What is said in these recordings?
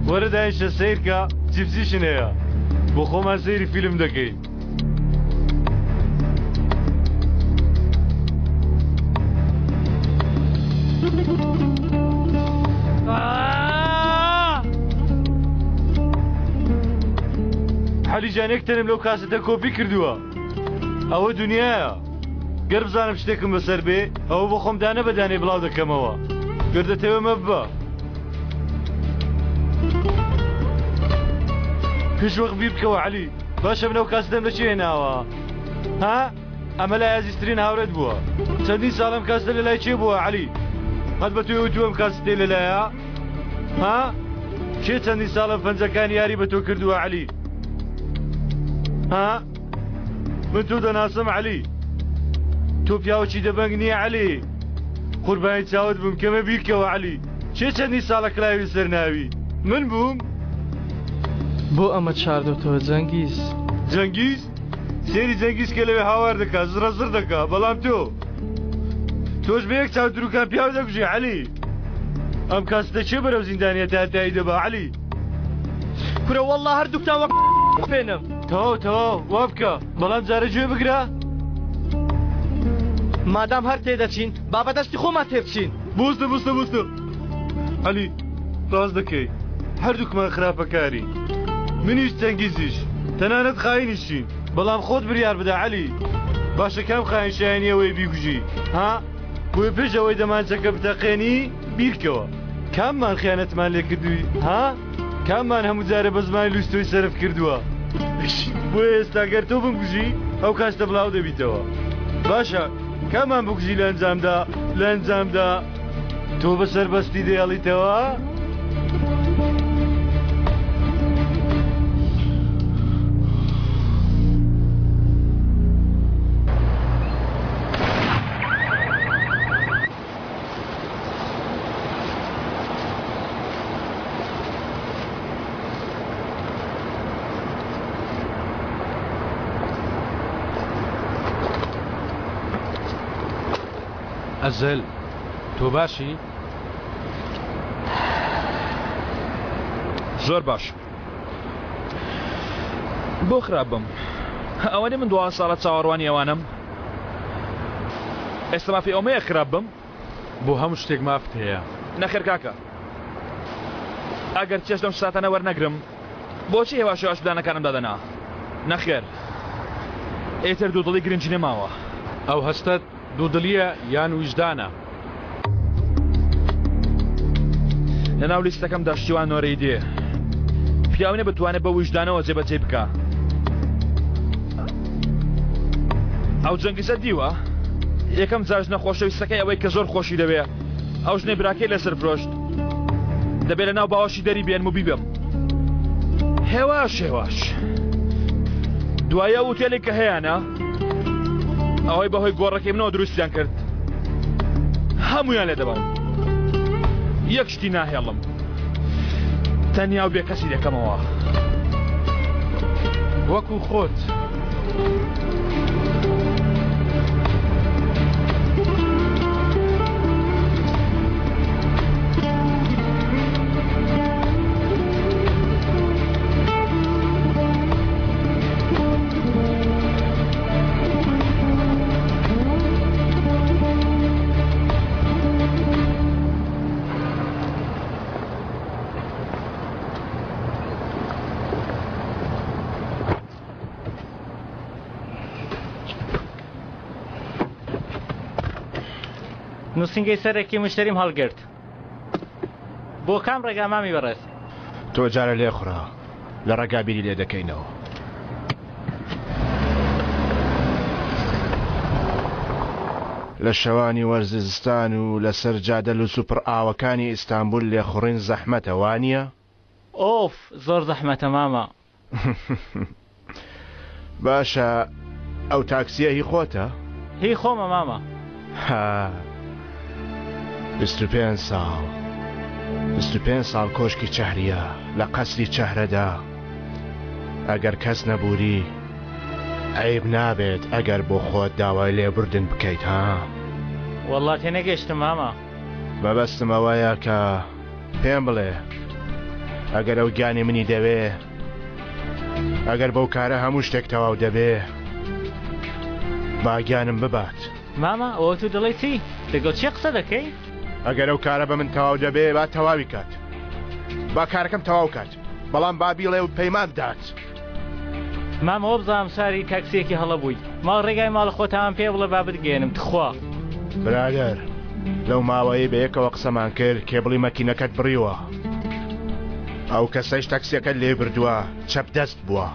وەرە داینشە سیرکە چیپسیشن هەیە بۆ خۆمان سەیری فیلم دەکەین. حەلیجان یەکتەنم لەو کاسەتە کۆپی کردووە. ئەوە دنیایە. گەر بزانم شتێکم بەسەر بێ ئەوە بۆ خۆم دانە بەدانێ بڵاو دەکەمەوە. گەردەتەوە مەبە. پێش وەخت بیر بکەوە عەلی. باشە بنەو کاسەتەم لەچێ هێناوە؟ ها؟ ئەمە لای ئازیزترین هاوڕێت بووە. چەندین ساڵم کاسەتە لەلای چێ بووە عەلی؟ قەت بە توێ وتووەم کاسەتێ لەلایە؟ ها؟ کێ چەندین ساڵە پەنجەکانی یاری بە تۆ کردووە عەلی؟ ها؟ من تۆ دەناسم عەلی. تۆ پیاوەکی دەبەنگ نییە عەلی. قوربانی چاوت بووم کەمە بیرکەوە عەلی. چێ چەندین ساڵە کراوی سەرناوی؟ من بووم؟ بۆ ئەمە چاردۆتەوە جەنگیز؟ جەنگیز؟ سێری جەنگیز کە لەوێ هاوار دەکا زڕە زڕ دەکا بەڵام تۆش بە یەک چاو دروکان پیاو دەکوژی عەلی. ئەم کاسەتە چێ بەرەو زیندانیە تاتایی دەبا عەلی؟ کورە وەڵڵا هەردووکتان وەک پێنم. تەواو وا بکە بەڵام جارە گوێ بگرە. مادام هەر تێدەچین با بەدەستی خۆمان تێبچین. بوستە عەلی ڕاست دەکەی هەردووکمان خراپەکاری منیش جەنگیزیش تەنانەت خاینیشین بەڵام خۆت بریار بدە عەلی. باشە کام خاین شایەنیەوەی بیگوژی ها؟ بۆیە پێش ئەوەی دەمانچەکە بتەقێنی بیرکەوە. کاممان خیانەتمان لێ کردووی ها؟ کاممان هەموو جارە بە زمانی لوستۆی سەرف کردووە؟ بۆیە ئێستا گەر تۆ بمگوژی ئەو کاستە بڵاو دەبیتەوە. باشە کامان بگوژی لە ئەنجامدا تۆ بەسەر بەستی دەیەڵیتەوە؟ ئەزەل تۆ باشی؟ زۆر باش. بۆ خراپ بم ئەوەنێ من 2 ساڵە چاوەڕوانی ئەوانم ئێستا مافی ئەومەیە خراپ بم بۆ هەموو شتێک مافت هەیە. نەخێر کاکە ئەگەر چێش لەم ساتانە وەرنەگرم بۆچی هێوا شێواش پلانەکانم دادەنا؟ نەخێر ئێتر دوودڵی گرنگی نەماوە. ئەو هەستەت دوودڵیە یان وجدانە؟ لەناو لیستەکەم داشتیوان نۆرەی دێ پیاوێنە بتوانێت بە وجدانەوە جێبەجێ بکە. ئەو جەنگیزە دیوە یەکەم جاژ نەخۆشەویستەکەی ئەوەی کە زۆر خۆشی دەوێ ئەو ژنەی براکەی لەسەر فرۆشت دەبێت لەناو باوەشی دەری بێنم و بیبم. هێواش دوایە ئوتێلێک کە هەیەە ئەوەی بەهۆی گۆڕەکەی منەوە دروستیان کرد هەمویان لێ دەبم. یەک شتی ناهێڵم تەنیا و بێ کەسی دەکەمەوە وەکو خۆت. نووسنگی سەرێکی مشتریم هەڵگرت. بۆ کام ڕێگا مامی بەڕێز؟ تۆ جارە لێ خوڕە لە ڕێگا بیری لێ دەکەینەوە. لە شەوانی وەرزستان و لەسەر جادە و سوپڕ ئاوەکانی ئیستانبول لێخوڕین زەحمەتە وانییە؟ ئۆف زۆر زەحمەتە ماما. باشە ئەو تاکسیە هی خۆتە؟ هی خۆمە ماما. 25 ساڵ 25 ساڵ کۆشکی چەهریە لە قەسری چەهرەدا. ئەگەر کەس نەبووری عیب نابێت ئەگەر بۆ خۆت داوای لێبوردن بکەیت ها؟ وەڵڵا تێنەگەیشتم ماما. بەبەستم ئەوەیە کە پێم بڵێ ئەگەر ئەو گیانی منی دەوێ ئەگەر بەو کارە هەموو شتێک تەواو دەبێ باگیانم ببات. ماما ئەوە تو دڵی چی؟ دەگەڵ چی قسە دەکەی؟ ئەگەر ئەو کارە بە من تەواو دەبێ با تەواوی کات، با کارەکەم تەواو کات، بەڵام با بیڵێ و پەیمان بدات. ماما ئەوە بزانم ساری تاکسیەکی هەڵە بووی، ماڵ ڕێگای ماڵە خۆتان پێ بڵێ با بتگێنم تخوا. برادەر لەو ماوەیە بە یەکەوە قسەمان کرد کێبڵی مەکینەکەت بڕیوە، ئەو کەسەش تاکسیەکەت لێ بردووە چەپ دەست بووە،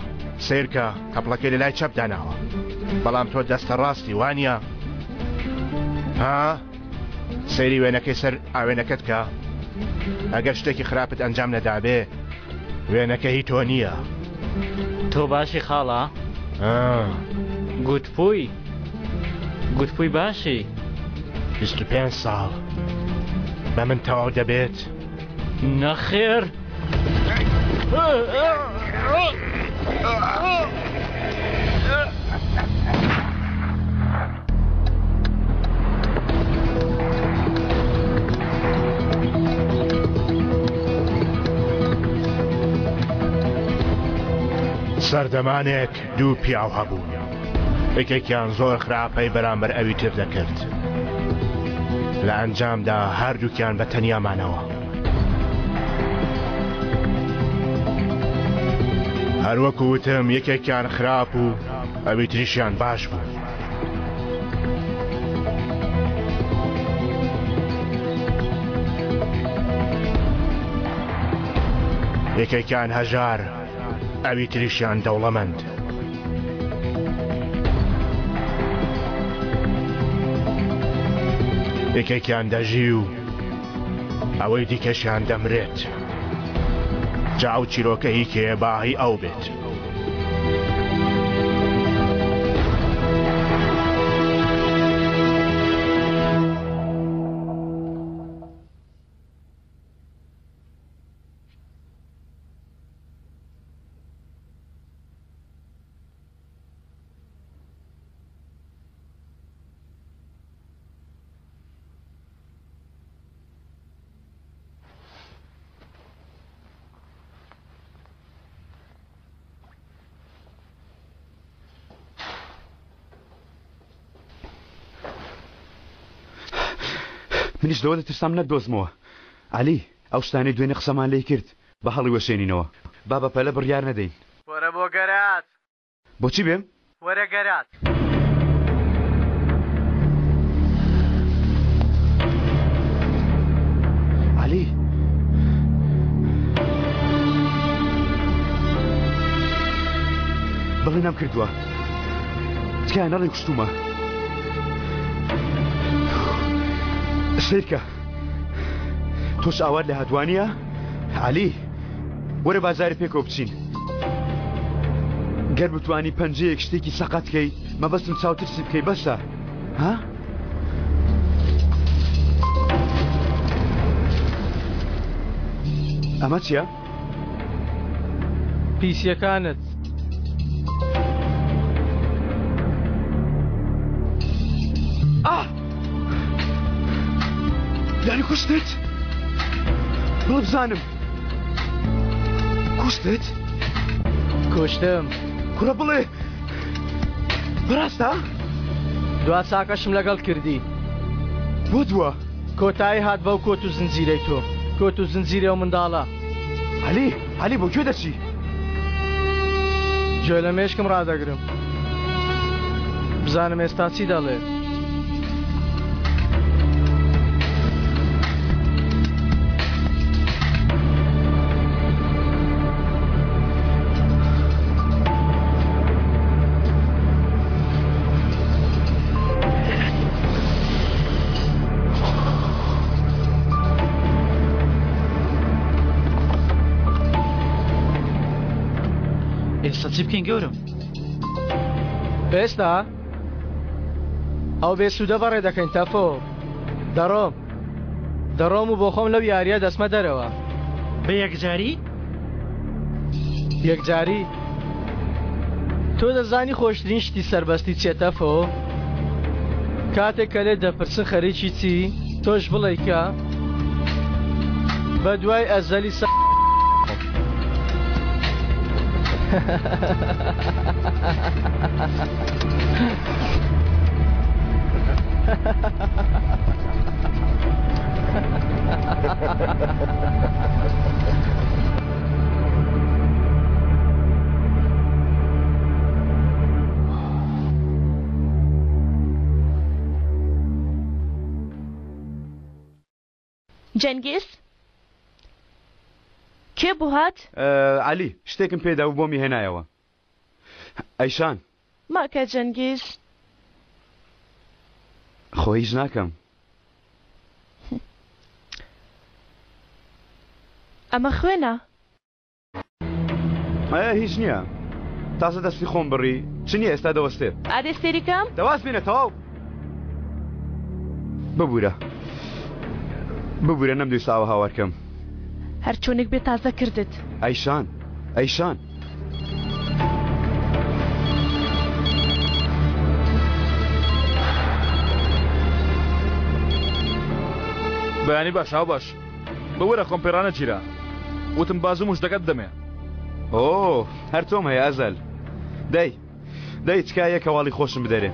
سیرکە کەپڵەکەی لە لای چەپ داناوە، بەڵام تۆ دەستە ڕاستی وانە؟ ها؟ سەیری وێنەکەی سەر ئاوێنەکەت کە ئەگەر شتێکی خراپت ئەنجام نەدابێ وێنەکە هی تۆ نییە. تۆ باشی خاڵە؟ گوتپووی باشی 25 ساڵ بە من تەواو دەبێت؟ نەخێر. سەردەمانێک دوو پیاو هەبوو، یەکێکیان زۆر خراپەی بەرامبەر ئەوی تر دەکرد، لە ئەنجامدا هەردووکیان بە تەنیامانەوە. هەروەکو وتم یەکێکیان خراپ و ئەوی تریشیان باش بوو. یەکێکیان هەژار ئەوی تریشیان دەوڵەمەند. یەکێکیان دەژی و ئەوەی دیکەشیان دەمرێت. جاو چیرۆکە هی کێباهی ئەو بێت. منیش لەوە دەترسام نەدۆزمەوە. عەلی ئەو شتانەی دوێنێ قسەمان لێ کرد بە هەڵی وەشێنینەوە، با بە پەلە بڕیار نەدەین. وەرە بۆ گەرات. بۆچی بێم؟ وەرە گەرات. عەلی بەڵێ نام کردووە، تکایە نەڵێ کوشتومە. سیرکە تۆش ئاوات لە هەدوانیە؟ عەلی وەرە بازارە پێکەوە بچین، گەر بتوانی پەنجەیەک شتێکی سەقەتکەی مەبەستم چاوترسی بکەی بەسە. ها؟ ئەمە چییە؟ پیسیەکانت. یعنی کوشتت؟ بڵێ بزانم کوشتت؟ کوشتم. کوڕە بڵێ بەڕاستە؟ دوا چاکەشم لەگەڵ کردی. بۆ دووە؟ کۆتایی هات بەو کۆت و زنجیرەی تۆ، کۆت و زنجیرە و منداڵە. عەلی بۆ کوێ دەچی؟ گوێ لە مێشکم ڕادەگرم بزانم ئێستا چی دەڵێ. ئێستا چی بکەین گەورم؟ ئێستا ئەو بێسوودە بەڕێ دەکەین تەفۆ. دەڕۆم و بۆ خۆم لەو یاریە دەسمە دەرەوە. بە یەکجاری؟ یەکجاری؟ تۆ دەزانی خۆشترین شتی سەربەستی چێتە تەفۆ؟ کاتێک کە لێ دەپرسن خەریکی چی تۆش بڵێ کە بە دوای ئەزەلی جەنگیز کێ بوو هات؟ علی شتێکم پێدا و بۆمی هێنایەوە. ئەیشان ماکە جەنگیز خۆ هیچ ناکەم. ئەمە خوێنە؟ هیچ نییە. تازە دەستی خۆم بڕی چ نییە ئێستا دەوەستێت. ئادێ سێریکەم؟ دەواز بینە تەواو. ببوورە نەمدوی ساوە هاوارکەم. هەر چۆنێک بێ تازە کردت. ئەیشان بەیانی باش هاو باش بەوەرە کۆمپێرانە چیرە وتم باز و مشتەکەت دەمێ. هەر تۆم هەیە ئەزەل. دەی چکایە کەواڵی خۆشم بدەرێ.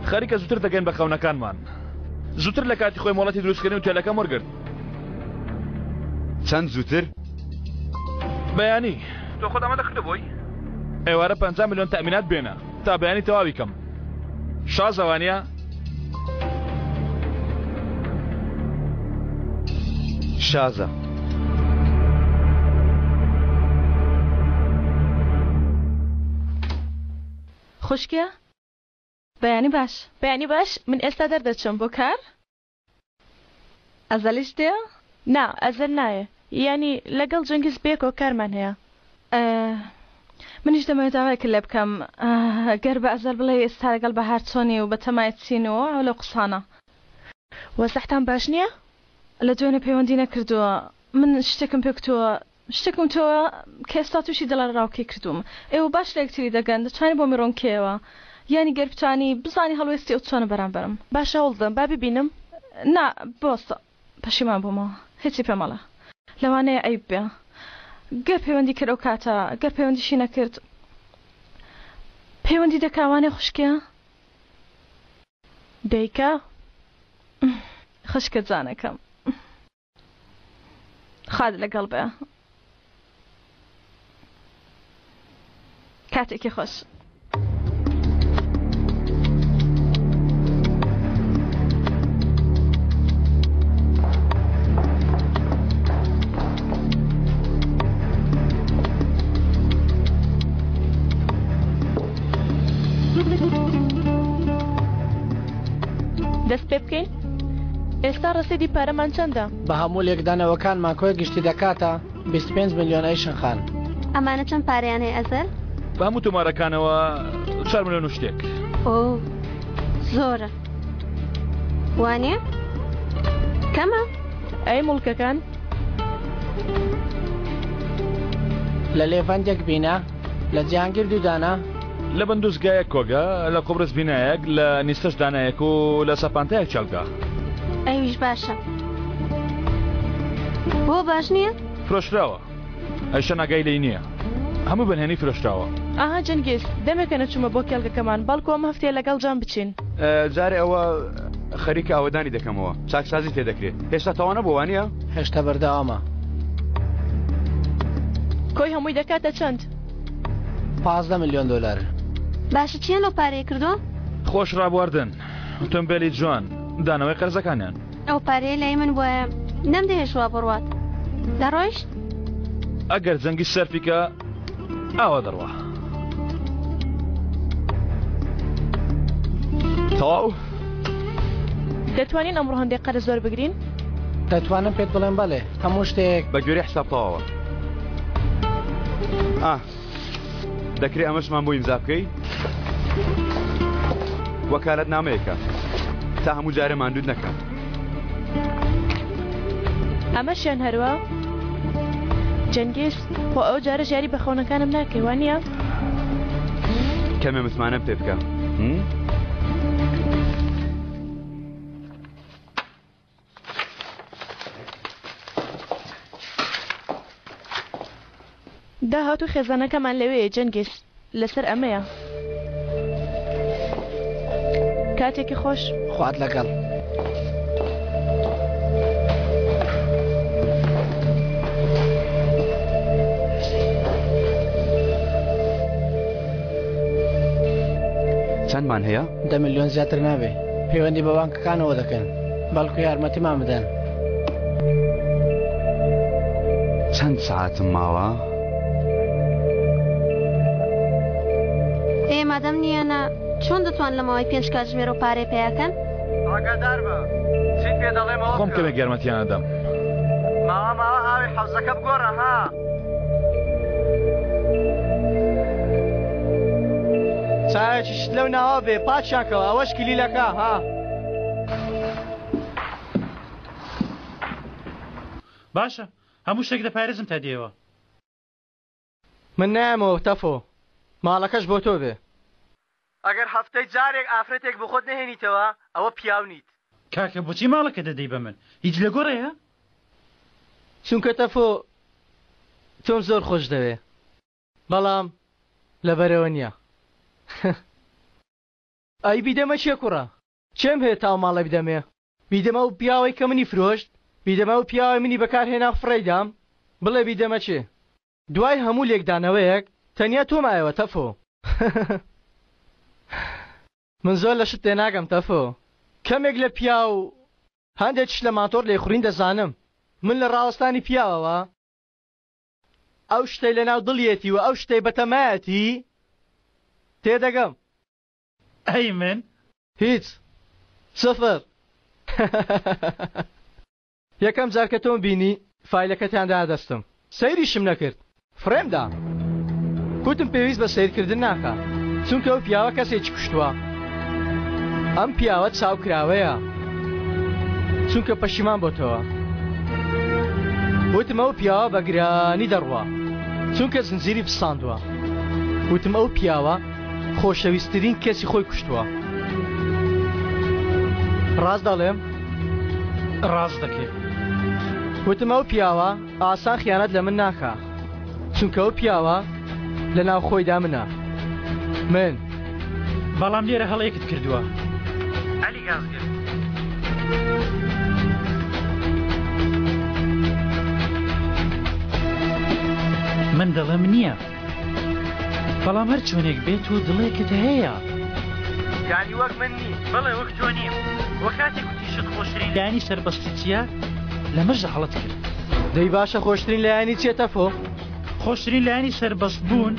خەریکە زووتر دەگەین بە خەونەکانمان زووتر لە کاتی خۆی مۆڵەتی دروستکردن و تێلەکەم وەرگرت. چەند زووتر؟ بەیانی تۆ خۆت ئەمە دەکردبووی ئێوارە 50 میلیۆن تەمینات بێنە تا بەیانی تەواوی کەم. شاز ئەوانیە؟ شازە. خوشکە؟ بەیانی باش من ئێستا دەردەچم بۆ کار؟ ئەزەلیش دێ؟ نا ئەزەل نایە یعنی لەگەڵ جەنگیز بێکۆ کارمان هەیە. منیش دەمەوێت داوایکە لێ بکەم گەر بە ئەزەل بڵێ ئێستا لەگەڵ بەهار چۆنی و بە تەمای چینەوە ئەو لەو قسانە. وەسەحتان باش نییە؟ لە دوێنێ پەیوەندی نەکردووە من شتێکم پێ کردووە شتێکم تۆوە کە ئێستا تووشی دڵە ڕاوکەی کردوم. ئێوە باش لە یەکتری دەگەن دەتوانێت بۆ میڕۆنکەوە یانی گەر بتانی بزانی هەڵوێستی ئەو چۆنە بەرامبەرم. باشە هەوڵدەم با ببینم. نا بۆستە پەشیمان بوومەوە هیچی پێمەڵە لەوانەیە ئەیب بێ گەر پەیوەندی کرد ئەو کاتە گەر پەیوەندیشی نەکرد پەیوەندی دەکاوانێ خوشکە دەیکا خشکە جانەکەم خاد لەگەڵ بێ کاتێکی خۆش. دەست پێ بکەین ئێستا ڕسیدی پارەمان چەندە؟ بە هەموو لێکدانەوەکانمان کۆی گشتی دەکاتە 25 میلیۆن ئەیشن خان. ئەمانە چەند پارەیان هەیە ئەزەل؟ بە هەموو تۆمارەکانەوە 4 میلیۆن و شتێک. ئۆ زۆرە وانە؟ کەمە؟ ئەی موڵکەکان لە لێڤەندێک بینە لە جیهانگیر دوودانە لە بەندوزگایە کۆگە لە قۆبرس بینایەک لە نیستەش دانایەک و لە سەپانتەیەک چەلگا. ئەویش باشە بۆ باش نییە؟ فرۆشراوە ئەیشە ناگای لی نییە هەموو بنهێنی فرۆشراوە. ئاها جەنگیز دەمێکە نەچوومە بۆ کێڵگەکەمان بەڵکو ئەم هەفتەیە لەگەڵ جان بچین. جارێ ئەوە خەریکە ئەوەدانی دەکەمەوە چاکسازی تێدەکرێت هێشتا تەوانە بۆ وانە؟ هێشتا بەردەوامە. کۆی هەمووی دەکاتە چەند؟ 15 میلیۆن دلار. باشە چیان لەو پارەیە کردو؟ خۆش ڕابواردن ئۆتۆمبیلی جوان دانەوەی قەرزەکانیان. ئەو پارەیە لای من وایە نەمدەهێشوا بڕوات دەڕۆیشت؟ ئەگەر جەنگی سەرفیکە ئاوا دەڕوا. تەواو دەتوانین ئەمڕۆ هەندێک قەرز زۆر بگرین؟ دەتوانم پێت بڵێم بەڵێ هەموو شتێک بە گوێرەی حساب تەواوە. دەکرێت ئەمەشمان بۆ ئیمزا بکەی وەکالەت نامەیەکە تا هەموو جارە ماندوود نەکەم. ئەمەشیان هەروە جەنگیز بۆ ئەو جارە ژیاری بەخۆنەکانم ناکەی وانە؟ کەمێ متمانەم پێ بکە. داهاتوو خێزانەکەمان لەوەیە جەنگێش لەسەر ئەمەیە کاتێکی خۆش خوات لەگەڵ چەندمان هەیە؟ 10 ملیۆن زیاتر نابێ پەیوەندی بە بانکەکانەوە دەکەن بەڵکو یارمەتیمان بدەن چەند ساعتم ماوە؟ ئێمەدەم نییەنە چۆن دەتوان لە ماوەی 5 کاتژمێر و پارەی پێیەکەن؟ ئاگادار بە چیت پێ دەڵێمەوە خۆم کەمێک یارمەتیان ئەدەم ماوە ئاوی حەوزەکە بگۆڕە ها چایەکی شت لەو ناوە بێ پاچیانکەوە ئەوەش کلیلەکە ها باشە هەموو شتێک دەپارێزم تا دێوە من نایەمەوە تەفۆ ماڵەکەش بۆ تۆ بێ ئەگەر هەفتەی جارێک ئافرەتێک بۆ خۆت نهێنیتەوە ئەوە پیاو نیت کاکە بۆچی ماڵەکە دەدەی بە من هیچ لە گۆڕەیە چونکە تەفۆ تۆم زۆر خۆش دەوێ بەڵام لەبەرەوە نییە ئەی بیدەمە چیە کوڕە چێم هەیە تاو ماڵە بیدەمێ بیدەمە و پیاوەی کە منی فرۆشت بیدەمە و پیاوەی منی بەکارهێنا فڕێدام بڵێ بیدەمە چێ دوای هەموو لێکدانەوەیەک تەنیا تۆمایەوە تەفۆ من زۆر لە شت تێناگەم تەفۆ کەمێک لە پیا و هەندێکش لە ماتۆر لێخوڕین دەزانم من لە ڕاوەستانی پیاوەوە ئەو شتەی لە ناو دڵیەتی و ئەو شتەی بەتەمایەتی تێدەگەم ئەی من هیچ سفر یەکەم جار کە تۆم بینی فایلەکەتیاندا دەستم سەیریشم نەکرد فرێمدا گوتم پێویست بە سیرکردن ناکە چونکە ئەو پیاوە کەسێکی کوشتووە ئەم پیاوە چاوکراوەیە چونکە پەشیمان بۆتەوە وتم ئەو پیاوە بە گرانی دەڕوا چونکە زنجیری پساندووە وتم ئەو پیاوە خۆشەویستترین کەسی خۆی کوشتووە ڕاست دەڵێم ڕاست دەکەی وتم ئەو پیاوە ئاسان خیانەت لە من ناکا چونکە ئەو پیاوە لە ناو خۆیدا منە من بەڵام لێرە هەڵەیەکت کردووە عەلی گازگر من دڵم نییە بەڵام هەر چۆنێک بێت و دڵێکت هەیە یانی وەک من نی بەڵێ وەک تۆ نیم وە کاتێک وتیشت خۆشترین لایانی سەربەستی چییە لەمەژە هەڵەت کرد دەی باشە خۆشترین لایانی چێتە فۆ خۆشترین لایانی سەربەست بوون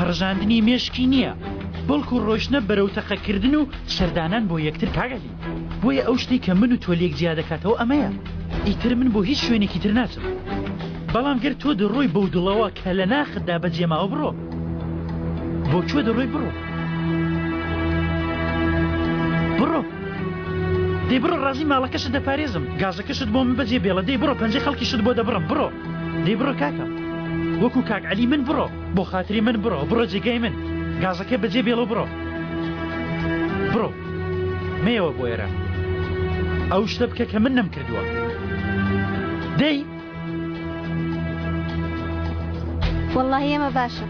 هەڕژاندنی مێشکی نییە بەڵکو ڕۆشنە بەرەو تەقەکردن و سەردانان بۆ یەکتر کاگەلی بۆیە ئەو شتێک کە من و تۆ لێک زیاد دەکاتەوە ئەمەیە ئیتر من بۆ هیچ شوێنێکی تر ناچم بەڵام گەر تۆ دەڕۆی بەو دڵەوە کە لە ناخدا بەجێماوە بڕۆ بۆ کوێ دەڕۆی بڕۆ بڕۆ دەی بڕۆ ڕازی ماڵەکەشت دەپارێزم گازەکەشت بۆ من بەجێ بێڵە دەی بڕۆ پەنجەی خەڵکیشت بۆ دەبڕم بڕۆ دەی بڕۆ کاکە وەکو کاک عەلی من بڕۆ بۆ خاتری من بڕۆ بڕۆ جێگای من گازەکە بەجێ بێڵە بڕۆ بڕۆ مێەوە بۆ ئێرە ئەو شتە بکە کە من نەمکردووە دەی والله ئێمە باشە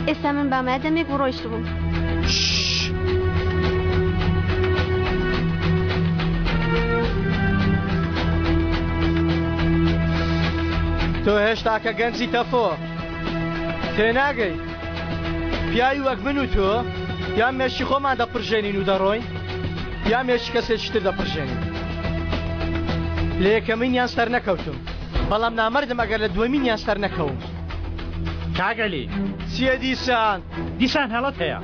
ئێستا من بامایە دەمێک بۆ ڕۆیشت بووم تۆ هێشتا کە گەنجی تەفۆ تێناگەی پیاوی وەک من و تۆ یان مێشی خۆمان دەپڕژێنین و دەڕۆین یا مێشی کەسێکی تر دەپڕژێنین لە یەکەمینیان سەر نەکەوتم بەڵام نامەردم ئەگەر لە دووەمینیان سەر نەکەوم کاگەلی چییە دیسان دیسان هەڵەت هەیە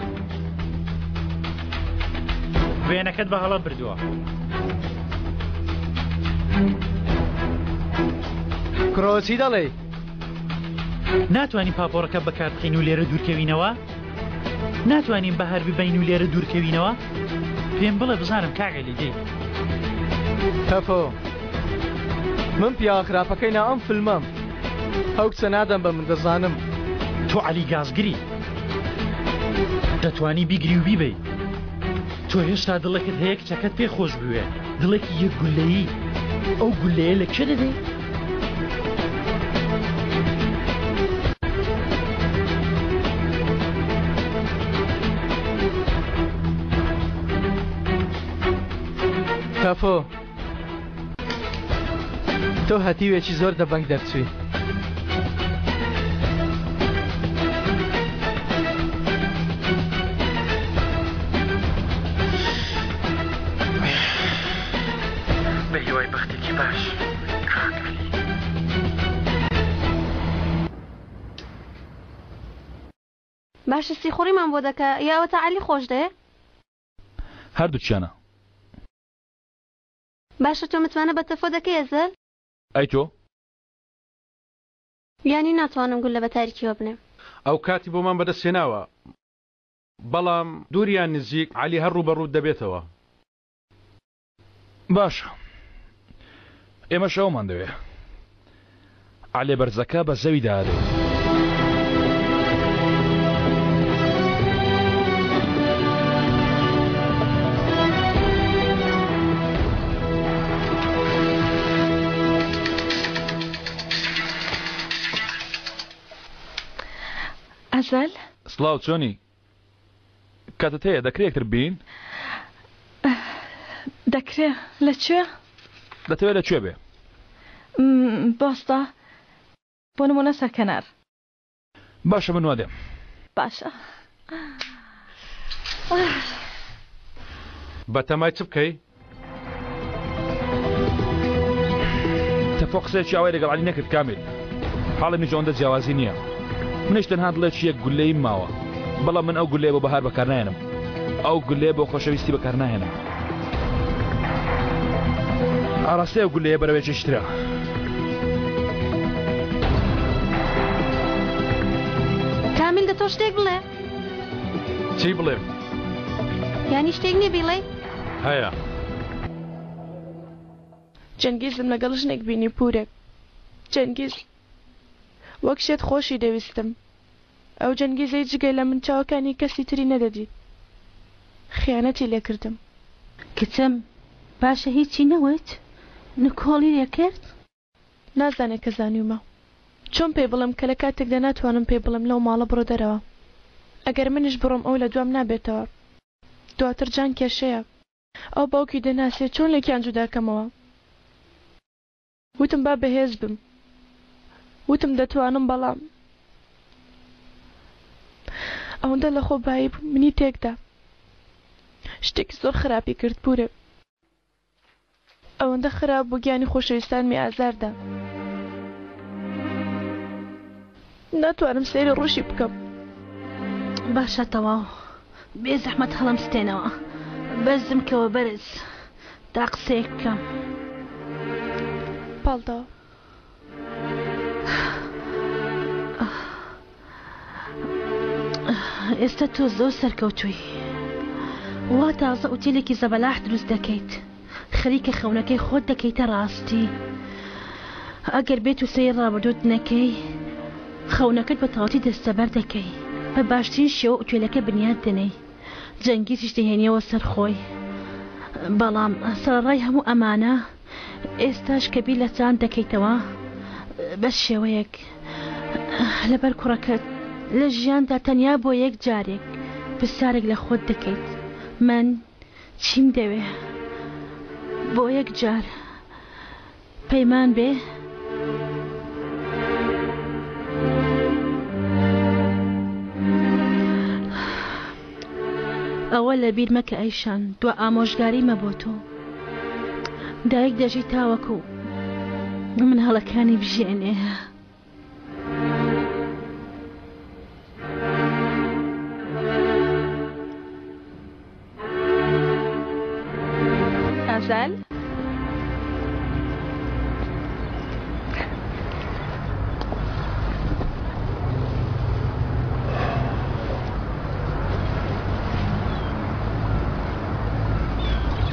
وێنەکەت بە هەڵە بردووە کرۆچی دەڵێ ناتوانین پاپۆڕەکە بەکاربخین و لێرە دوورکەوینەوە ناتوانین بەهار ببین و لێرە دوورکەوینەوە پێم بڵێ بزانم کاگەلی دێ تەفۆ من پیاوە خراپەکەی نا ئەم فیلمەم ئەو کچە نادەم بە من دەزانم تۆ عەلی گازگری دەتوانی بیگری و بیبەی تۆ هێشتا دڵێکت هەیە کچەکەت پێ خۆش بوێ دڵێکی یەک گولەیی ئەو گولەیە لە کێ دەدەی تەفۆ تۆ هەتیوێکی زۆر دەبنگ دەرچووی. بە هیوای بەختێکی باش باشە سیخۆڕیمان بۆ دەکە یاوەتە عەلی خۆش دێ؟ هەردووچیانە. باشە تۆ متوانە بە تەفۆ دەکەی ئەزەل؟ ئەی تۆ؟ یانی ناتوانم گول لە بە تاریکیەوە بنێم. ئەو کاتی بۆمان بەدەستێناوە بەڵام دووریان نزیک عەلی هەر ڕوبەڕوو دەبێتەوە. باشە ئێمە شەومان دەوێ عەلی بەرزەکە بە زەوی دادێ. ئەزەل سڵاو چۆنی؟ کاتت هەیە دەکرێتتر بین؟ دەکرێ لەکوێ؟ دەتەوێت لەکوێ بێ؟ بۆستە بۆ نمونە سەرکەنار. باشە من وا دێم. باشە بە تەمای چ بکەی؟ تەفۆ قسەیەکی ئەوەی لەگەڵ عەلی نەکرد کامل. حاڵی منیش ئەوەندە جیاوازی نییە. منیش تەنها دڵێکی یەک گولەییم ماوە بەڵام من ئەو گولەیە بۆ بەهار بەکار نایێنم. ئەو گولەیە بۆ خۆشەویستی بەکار نایێنم. ئاڕاستی ئەو گولەیە بەرەوەیەکی ترە. کامیل دە تۆ شتێک بڵێ؟ چی بڵێم؟ یانی شتێک نییە بیڵێ؟ هەیە. جەنگیزم لەگەڵ ژنێک بینی پورێک. جەنگیز وەک شێت خۆشی دەویستم. ئەو جەنگیزەی جگەی لە من چاوەکانی کەسی تری نەدەدی. خیانەتی لێکردم. کچم باشە هیچی نەوەیت؟ نکۆڵی لێکرد؟ نازانێت کە زانیومە. چۆن پێی بڵم کە لە کاتێکدا ناتوانم پێی بڵم لەو ماڵە بڕۆ دەرەوە. ئەگەر منیش بڕۆم ئەو لە دوام نابێتەوە. دواتر جان کێشەیە. ئەو باوکی دەناسێت چۆن لێکیان جوداکەمەوە. وتم با بەهێز بم. وتم دەتوانم بەڵام ئەوەندە لە خۆ بایی بوو منی تێکدا. شتێکی زۆر خراپی کرد پورێ. ئەوەندە خراپ بوو گیانی خۆشەویستانمی ئازاردا. ناتوانم سەیری ڕۆژی بکەم. باشە تەواو بێ زەحمەت هەڵم ستێنەوە بەزم کەوە بەرز تا قسەیەک بکەم. پاڵتەوە ئێستا تۆ زۆر سەرکەوتووی وا تازە ئوتێلێکی زەبەلاح دروست دەکەیت خەریکە خەونەکەی خۆت دەکەیتە ڕاستی ئەگەر بێت و سەیر ڕابردوت نەکەی خەونەکەت بە تەواوەتی دەستەبەر دەکەی بە باشترین شێوە ئوتێلەکە بنیاد دەنەی جەنگیزیش دەهێنیەوە سەر خۆی بەڵام سەرڕای هەموو ئەمانە ئێستاش کە بیر لە چاند دەکەیتەوە بەس شێوەیەک لەبەر کوڕەکەت لە ژیاندا تەنیا بۆ یەک جارێک پرسیارێک لە خۆت دەکەیت من چیم دەوێ بۆ یەک جار پەیمان بێ ئەوە لە بیر مەکە ئەیشان دووە ئامۆژگاریمە بۆ تۆ دایک دەژی تاوەکو من هەڵەکانی بژێنێ ئازال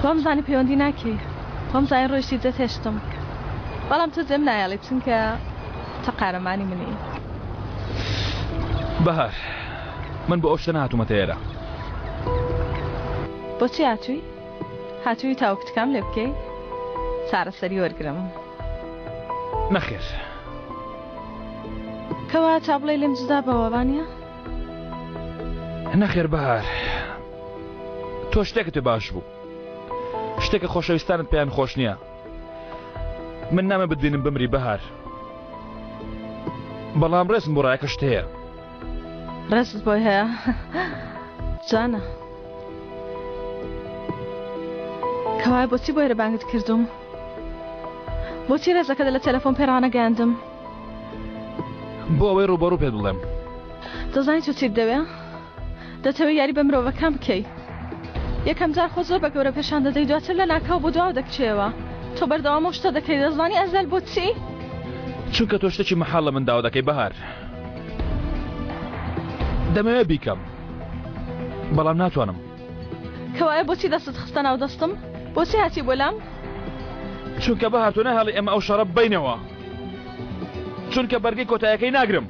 وام زانی پەیوەندی ناکەی وام زانی ڕۆیشتی جەت هێشتم بەڵام تۆ جێم نایاڵی چونکە تە قارەمانی منی بەهار من بۆ ئەو شتە نهاتوومەتە ئێرە بۆچی هاتووی؟ هاتووی تاوکتکام لێ بکەی؟ چارەسەری وەرگرم نەخێر کەوا تا بڵێ لێم جودا بەوە وانییە؟ نەخێر بەهار تۆ شتێکت پێ باش بوو شتێکە خۆشەویستانت پێیان خۆش نییە. من نامە بدبینم بمری بەهار، بەڵام ڕێزم بۆ ڕایەکە شت هەیە. ڕێزت بۆی هەیە؟ جانە کەوای بۆچی بۆی ڕێبانگت کردوم؟ بۆچی ڕێزەکەت لە تەلەفۆن پێڕانەگەاندم؟ بۆ ئەوەی ڕوبەڕوو پێ بڵێم. دەزانی تۆ چیت دەوێ؟ دەتەوێت یاری بە مرۆڤەکان بکەی. یەکەم جار خۆ زۆر بە گەورە پێشان دەدەی، دواتر لە ناکاو بۆ دواو دەکچێەوە. تۆ بەردەوام و شتە دەکەی. دەزانی ئەزەل بۆچی؟ چونکە تۆ شتێکی مەحاڵ لە من داوا دەکەی بەهار. دەمەوێت بیکەم بەڵام ناتوانم. کەوایە بۆچی دەستت خستە ناو دەستم؟ بۆچی هاتی بۆ لام؟ چونکە بەهار تۆ نەهێڵی ئێمە ئەو شەڕە بینەوە، چونکە بەرگەی کۆتاییەکەی ناگرم.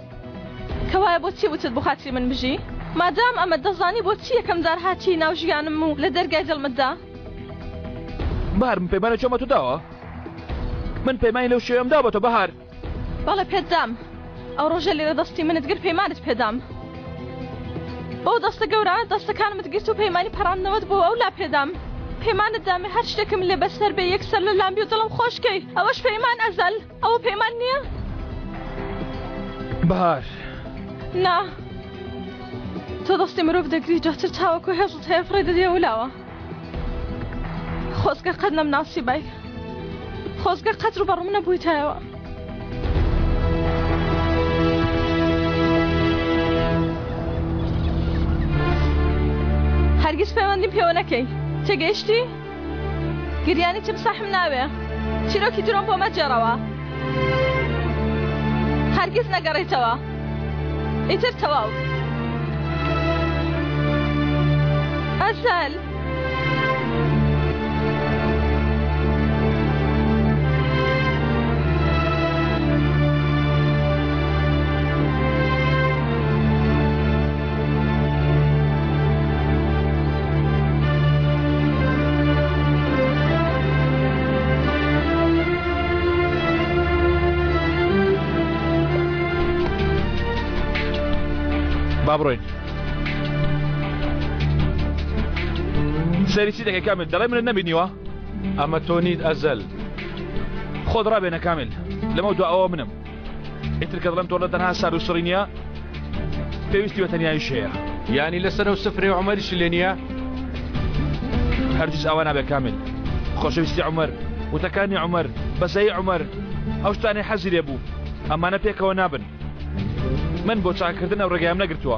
کەوایە بۆچی وتت بۆ خاتری من بژی؟ مادام ئەمە دەزانی بۆچی یەکەم جار هاتی ناو ژیانم و لە دەرگای دڵمتدا؟ بەهار من پەیمانە چۆمە تو داوە؟ من پەیمانی لەو شێوەم دا بە تۆ بەهار. بەڵێ پێت دام. ئەو ڕۆژە لێرە دەستی منت گر پەیمانت پێدام. بەو دەستە گەورە دەستەکانمت گرت و پەیمانی پەڕاندنەوەت بۆ ئەو لا پێدام. پەیمانت دامێ هەر شتێکم لێ بەسەر بێ یەکسەر لە لامبی و دڵم خۆشکەی. ئەوەش پەیمان ئەزەل. ئەوە پەیمان نییە؟ بەهار نا، تۆ دەستی مرۆڤ دەگری جاتر چاوەکو هێزت هەیە فڕێ دەدێ ولاوە. خۆزگە قەت نەم ناسی بای، خۆزگە قەت ڕوو بەڕوو نەبوویتایەوە. هەرگیز پەیوەندیم پێوە نەکەی، تێگەیشتی؟ گریانی چ بساحم ناوێ، چیرۆکی درۆم بۆ مەجێڕەوە، هەرگیز نەگەڕێیتەوە. ئیتر تەواو. ئەزەل با بڕۆین. سەری چی دەکەی کامل؟ دەڵێ منت نەبینیوە؟ ئەمە تۆ نیت ئەزەل. خۆت ڕابێنە کامل، لەمە دو ئەوە منم. ئیتر کە دڵم تۆ لە تەنها سار و سڕی نییە، پێویستی بە تەنیاییش هەیە. یانی لەسەر و سفرێ عومەریش لێ نییە؟ هەرگیز ئەوە نابێت کامل. خۆشەویستی عومەر، وتەکانی عومەر، بەزەیی عومەر، ئەو شتانەی حەزی لێ بوو، ئەمانە پێکەوە نابن. من بۆ چاکردن ئەو ڕێگایم نەگرتووە،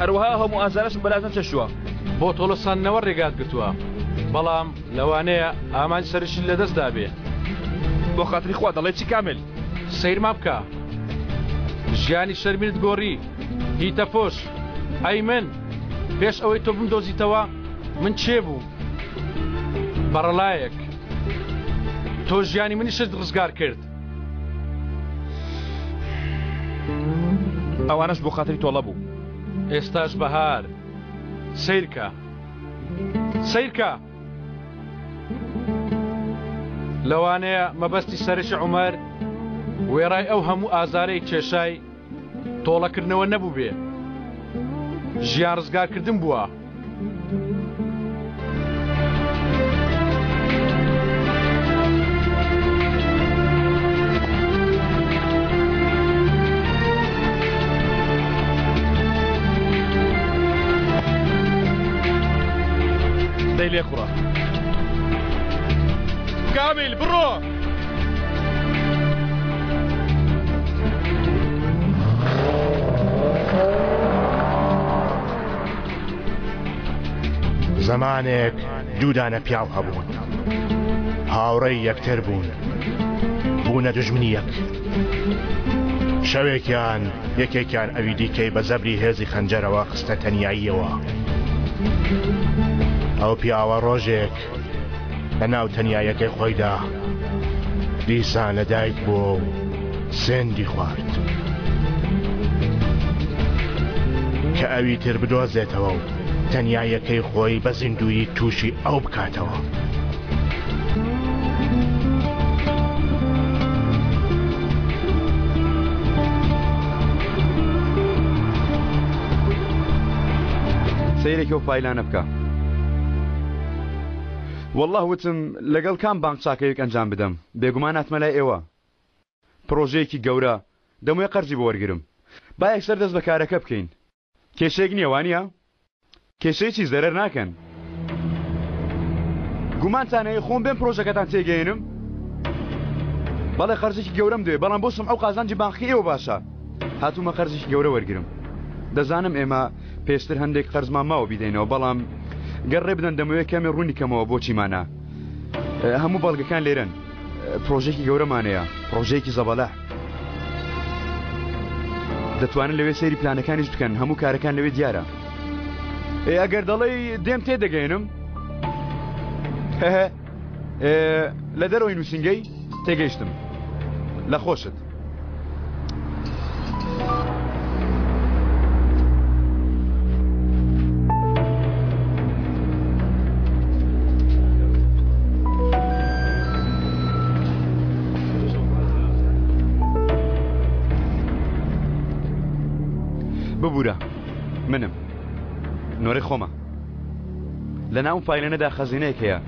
هەروەها هەموو ئازارەشم بەلازم چەشووە. بۆ تۆڵەسانەوە ڕێگات گرتووە، بەڵام لەوانەیە ئامان سەرشی لەدەستدا بێ. بۆ خاتری خوا دەڵێ چی کامل؟ سەیرما بکە، ژیانی شەرمینت گۆڕی، هیتە فۆش. ئەی من پێش ئەوەی تۆ بمدۆزیتەوە من چێ بوو؟ بەڕەلایەک تۆ ژیانی منیشت ڕزگار کرد. ئەوانەش بۆ خاتری تۆڵە بوو. ئێستاش بەهار، سیرکە سیرکە. لەوانەیە مەبەستی سەرش عومەر وێڕای ئەو هەموو ئازارەی کێشای تۆڵەکردنەوە نەبوو بێ، ژیان ڕزگارکردن بووە. دەی لێ خوڕە کامیل، بڕۆ! زمانێک دوودانە پیاو هەبوون، هاوڕێی یەکتر بوون، بوونە دوژمنی یەک. شەوێکیان یەکێکیان ئەوی دیکەی بە زەبری هێزی خەنجەرەوە خستە تەنیاییەوە. ئەو پیاوە ڕۆژێک لە ناو تەنیایەکەی خۆیدا دیسان لەدایک بووە و سێندی خوارد کە ئەوی تر بدۆزێتەوە و تەنیایەکەی خۆی بە زیندویی تووشی ئەو بکاتەوە. سەیرێکی و پایلانە بکە. والله وتم لەگەڵ کام بانک چاکەیەک ئەنجام بدەم بێگومان هاتمە لای ئێوە پرۆژەیەکی گەورە دەموێ قەرزی بۆ وەرگرم با یەکسەر دەست بە کارەکە بکەین کێشەیەک نییە وانە کێشەیەکی زەرەر ناکەن گومانتانەیە خۆم بێن پرۆژەکەتان تێگەێنم بەڵێ قەرزێکی گەورەم دوێ بەڵام بۆ سم ئەو قازانجی بانکی ئێوە باشە هاتوومە قەرزێکی گەورە وەرگرم دەزانم ئێمە پێشتر هەندێک قەرزمان ماوە بیدەینەوە بەڵام گەڕێ بدەن دەمەوێت کەمێ ڕوونی کەمەوە بۆچیمانە هەموو بەڵگەکان لێرن پرۆژێکی گەورەمانەیە پرۆژەیەکی زەبەلە دەتوانن لەوێ سەیری پلانەکانیش بکەن هەموو کارەکان لەوێ دیارە ئەگەر دەڵێ دێم تێدەگەێنم لە دەرەوەی نووسنگەی تێگەیشتم لە خۆشت ببوورە منم نۆرەی خۆمە لە ناو فایلەنەدا خەزینەیەک هەیە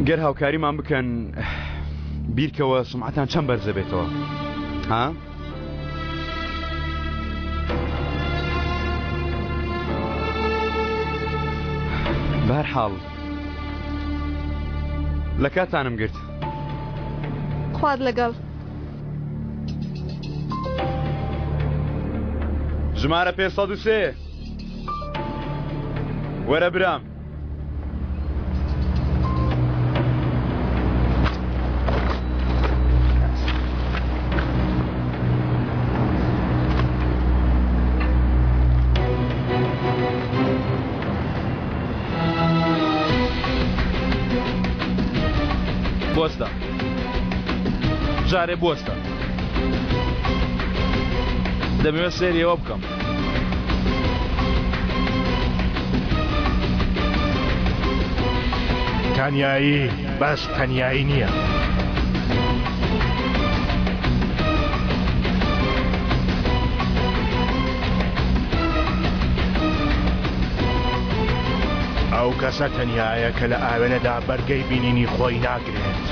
گەر هاوکاریمان بکەن بیرکەوە سمعەتان چەند بەرزە بێتەوە ها؟ بەهەرحاڵ لە کاتانم گرت خواد لەگەڵ ژمارە 503 وەرە برام بۆستە جارێ بۆستە دەمەوێت سێریەوە بکەم تەنیایی بەس تەنیایی نییە ئەو کەسە تەنیایە کە لە ئاوێنەدا بەرگەی بینینی خۆی ناگرێت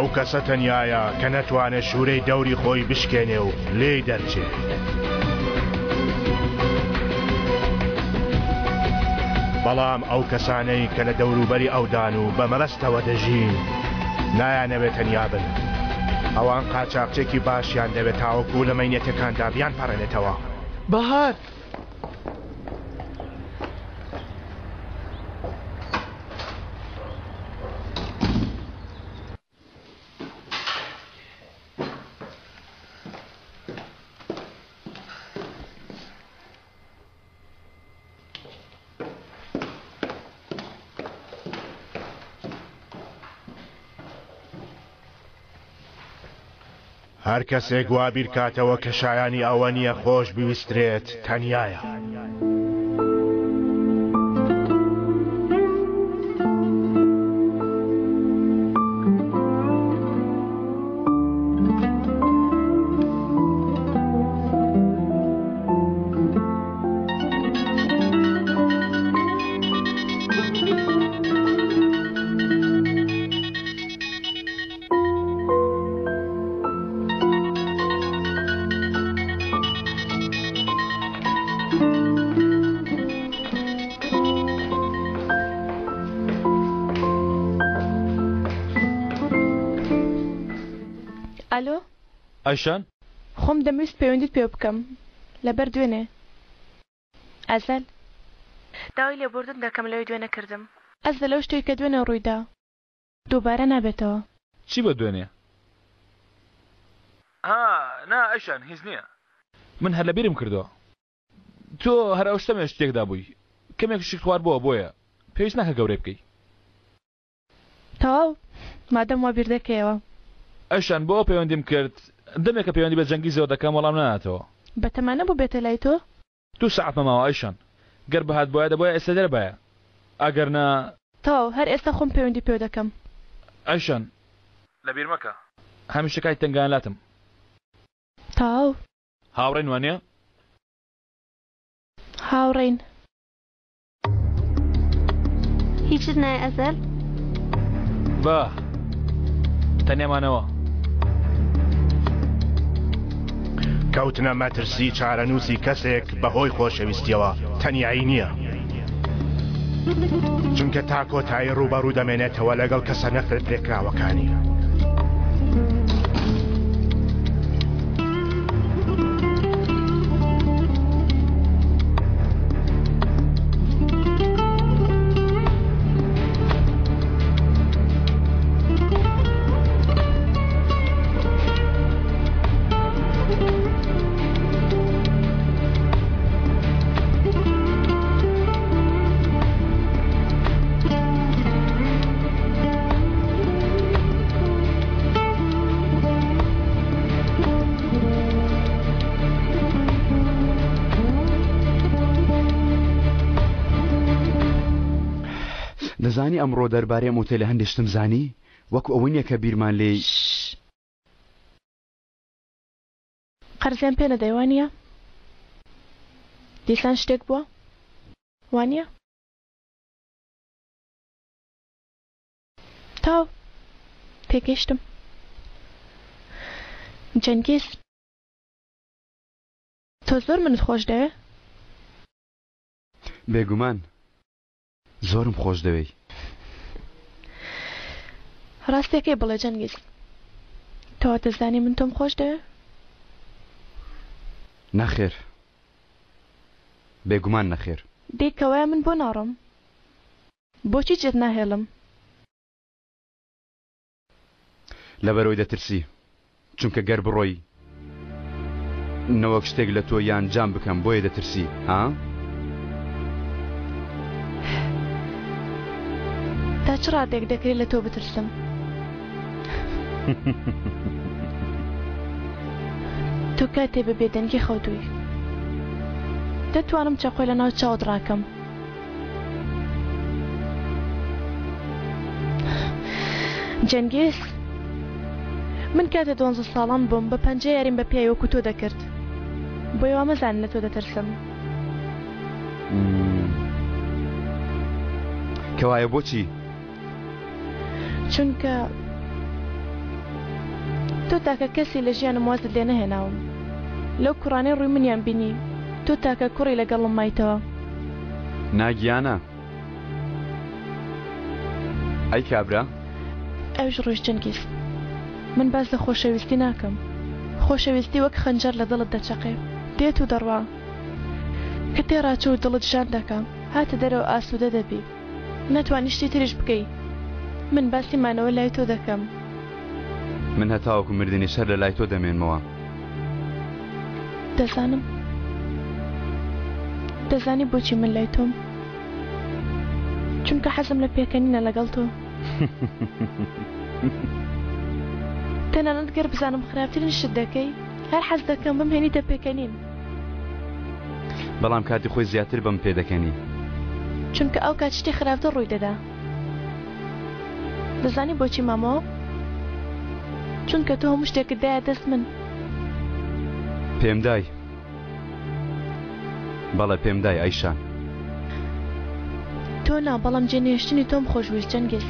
ئەو کەسە تەنیایە کە نەتوانێت شوورەی دەوری خۆی بشکێنێ و لێی دەرچێت بەڵام ئەو کەسانەی کە لە دەوروبەری ئەودان و بە مەلەستەوە دەژین نایانەوێت تەنیا بن ئەوان قاچاقچێکی باشیان دەوێت تاوەکو لە مەینەتەکاندا بیان پەڕێنێتەوە بەهار هەر کەسێک وا بیرکاتەوە کە شایانی ئەوە نییە خۆش بویسترێت تەنیایە ئەلۆ ئایشان خۆم دەمویست پەیوەندیت پێ بکەم لەبەر دوێنێ ئەزەل داوای لێبوردن دەکەم لەوەی دوێنە کردم ئەزە لەو شتێک کە دوێنە ڕوویدا دووبارە نابێتەوە چی بە دوێنێ؟ نا ئایشان هیچ نییە من هەر لەبیرم کردەوە تۆ هەر ئەو شتەمێ شتێکدا بووی کەمێک شت خوار بووە بۆیە پێویست ناکە گەورەی بکەی تەواو مادەم وا بیر دەکەیەوە ئەشان بۆ پەیوەندیم کرد دەمێکە پەیوەندی بە جەنگی زەوە دەکەم وەڵام ناتەوە بەتەمانە بوو بێتە لای تۆ 2 ساعت مەماوە ئایشان گەر بەهات بۆیە دەبۆیە ئێستا دەربایە ئەگەر نا تاو هەر ئێستا خۆم پەیوەندی پێ دەکەم ئەیشان لەبیر مەکە هەمیشە کای تەنگانلاتم تاو هاوڕێن وانە هاوڕێین هیچت نایە ئەزەل با تەنێمانەوە کەوتنە مەترسی چارەنووسی کەسێک بەهۆی خۆشەویستیەوە تەنیایی نییە چونکە تا کۆتایی ڕوبەڕوو دەمێنێتەوە لەگەڵ کەسە نەفرەت پێکراوەکانی دەزانی ئەمڕۆ دەربارەی ئەم ئۆتێلە هەندێک شتم زانی وەکو ئەوەی نییە کە بیرمان لێی قەرزیان پێ نەدەی وانە دیسان شتێک بووە وانە تاو پێگەیشتم جەنگیز تۆ زۆر منت خۆش دەوێ بێگومان زۆرم خۆش دەوێی ڕاستێکی بڵێ جەنگیز تۆ دەزانی من تۆم خۆش دەوێ نەخێر بێگومان نەخێر دیکەوەیە من بۆ ناڕۆم بۆچی جێت ناهێڵم لەبەرەوەی دەترسی چونکە گەر بڕۆی نەوەک شتێک لە تۆ یان جام بکەم بۆیە دەترسی ها تا چ ڕادێک دەکرێت لە تۆ بترسم تۆ کاتێ بە بێدەنگی خەوتووی دەتوانم چەقۆی لە ناو چاوت ڕاکەم جەنگیز من کاتە 12 ساڵان بووم بە پەنجە یاریم بە پیاوی وەکو تۆ دەکرد بۆ ئەوە مەزانم لە تۆ دەترسم کەوایە بۆچی چونکە تۆ تاکە کەسی لە ژیانم وازت لێ نەهێناوم لەو کوڕانەی ڕووی منیان بینی تۆ تاکە کوڕی لەگەڵم مایتەوە ناگیانە ئەی کابرا ئەوش ڕۆژ جەنگیز من باس لە خۆشەویستی ناکەم خۆشەویستی وەک خەنجەر لە دڵت دەچەقێ دێت و دەڕوا کە تێڕاچە و دڵت ژان دەکەم هاتە دەرەوە ئاسوودە دەبی نەتوانی شتی تریش بکەی من باسی مانەوە لای تۆ دەکەم من هەتاوەکو مردنی شەر لە لای تۆ دەمێنمەوە دەزانی بۆچی من لای تۆم چونکە حەزم لە پێکەنینە لەگەڵ تۆ تەنانەت گەر بزانم خراپترین شت دەکەی هەر حەز دەکەم بمهێنیتە پێکەنین بەڵام کاتی خۆی زیاتر بەم پێ دەکەنی چونکە ئەو کات شتی خراپتر ڕووی دەدا دەزانی بۆچی مامەوە چونکە تۆ هەموو شتێکت دایە دەست من پێم دای بەڵێ پێم دای ئەیشان تۆ نا بەڵام جێنێشتنی تۆم خۆشویست جەنگیز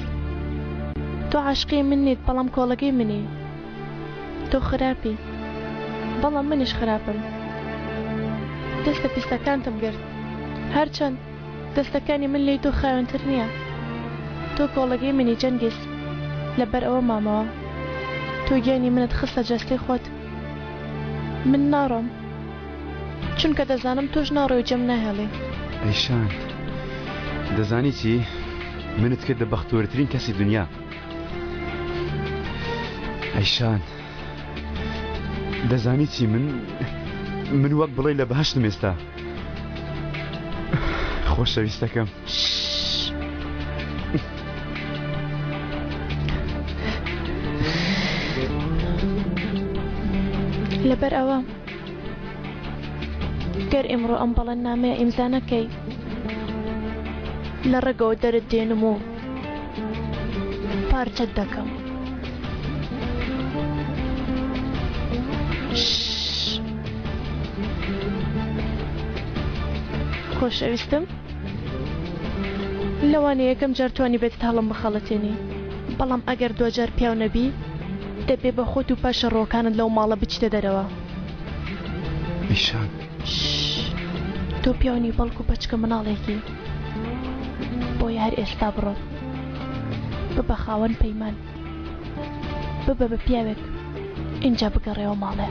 تۆ عاشقی من نیت بەڵام کۆڵەکەی منی تۆ خراپی بەڵام منیش خراپم دەستە پیسەکانتم گرت هەرچەند دەستەکانی من لێی تۆ خاوێنتر نییە تۆ کۆڵەکەی منی جەنگیز لەبەر ئەوە مامەوە تۆ گیانی منت خستە جەستەی خۆت من ناڕۆم چونکە دەزانم تۆش ناڕۆی و جەم ناهێڵی ئەیشان دەزانی چی منت کردە بەختوورترین کەسی دنیا ئەیشان دەزانی چی من وەک بڵێ لە بەهەشتم ئێستا خۆشەویستەکەم لەبەر ئەوە گەر ئێمڕۆ ئەم بەڵەن نامەیە ئیمزا نەکەی لە ڕێگەوە دەرت دێنم و پارچەت دەکەم. خۆشەویستم، لەوانە یەکەم جار توانی بێت تاڵم بخەڵەتێنی، بەڵام ئەگەر دوجار پیاو نەبی دەبێ بە خۆت و پاشە ڕۆکانت لەو ماڵە بچتە دەرەوە. ئیشان تۆ پیاوانی بەڵکو بەچکە مناڵێکی بۆی هەر ئێستا بڕۆ ببە خاوەن پەیمان، ببە بە پیاوێک اینجا بگەڕێەوە ماڵێ.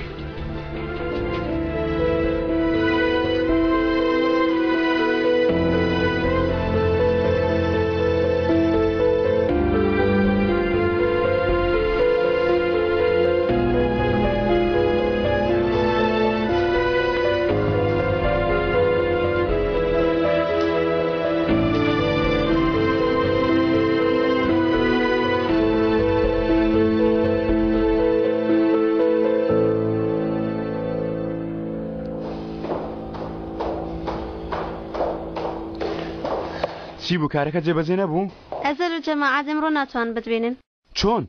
چی بوو کارەکە جێبەجێ نەبوو؟ ئەزەر و جەماعەت ئەمڕۆ ناتوان بتبێنن. چۆن؟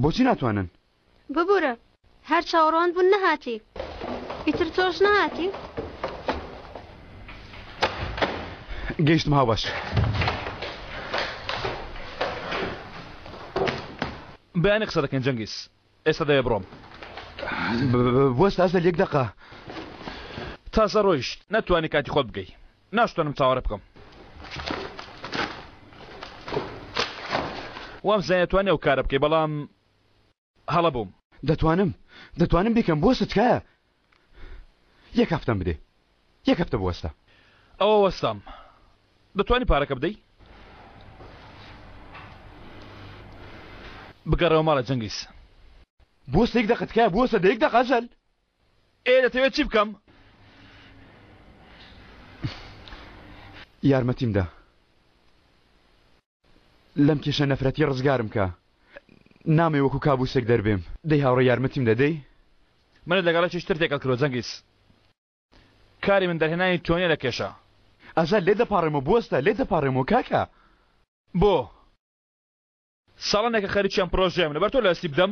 بۆچی ناتوانن؟ ببوورە هەر چاوەڕوان بوون نەهاتی، ئیتر تۆش نەهاتی؟ گەیشتم هاوبەش. بەیانی قسە دەکەن جەنگیز، ئێستا دەوێ بڕۆم. بۆستە ئەزەل یەک دەقە. تازە ڕۆیشت نەتوانی کاتی خۆت بگەی، ناشتوانم چاوەڕێ بکەم. وام زانێتوانێ و کارە بکەی، بەڵام هەڵە بووم. دەتوانم بیکەم، بۆستە تکایە. یەک هەفتەم بدێ، یەک هەفتە بوەستە. ئەوە وەستام. دەتوانی پارەکە بدەی؟ بگەڕەوە ماڵە جەنگیز. بۆستە یەک دەقە تکایە، بۆستە یەک دەقە ئەزەل. دەتەوێت چی بکەم؟ یارمەتیم دا. لەم کێشە نەفرەتی ڕزگارم کە. نامێ وەکو کابوسێک دەربێم. دەی هاوڕێ یارمەتیم دەدەی؟ منت لەگەڵە چشتر تێکەڵ کردووە جەنگیز. کاری من دەرهێنانی تۆنیە لە کێشە. ئەزەل لێ دەپاڕێمەوە، بۆستە لێ دەپاڕێمەوە کاکە. بۆ ساڵانێکە خەریکیان پرۆژەیەم لەبەر تۆ لە ئەستی بدەم،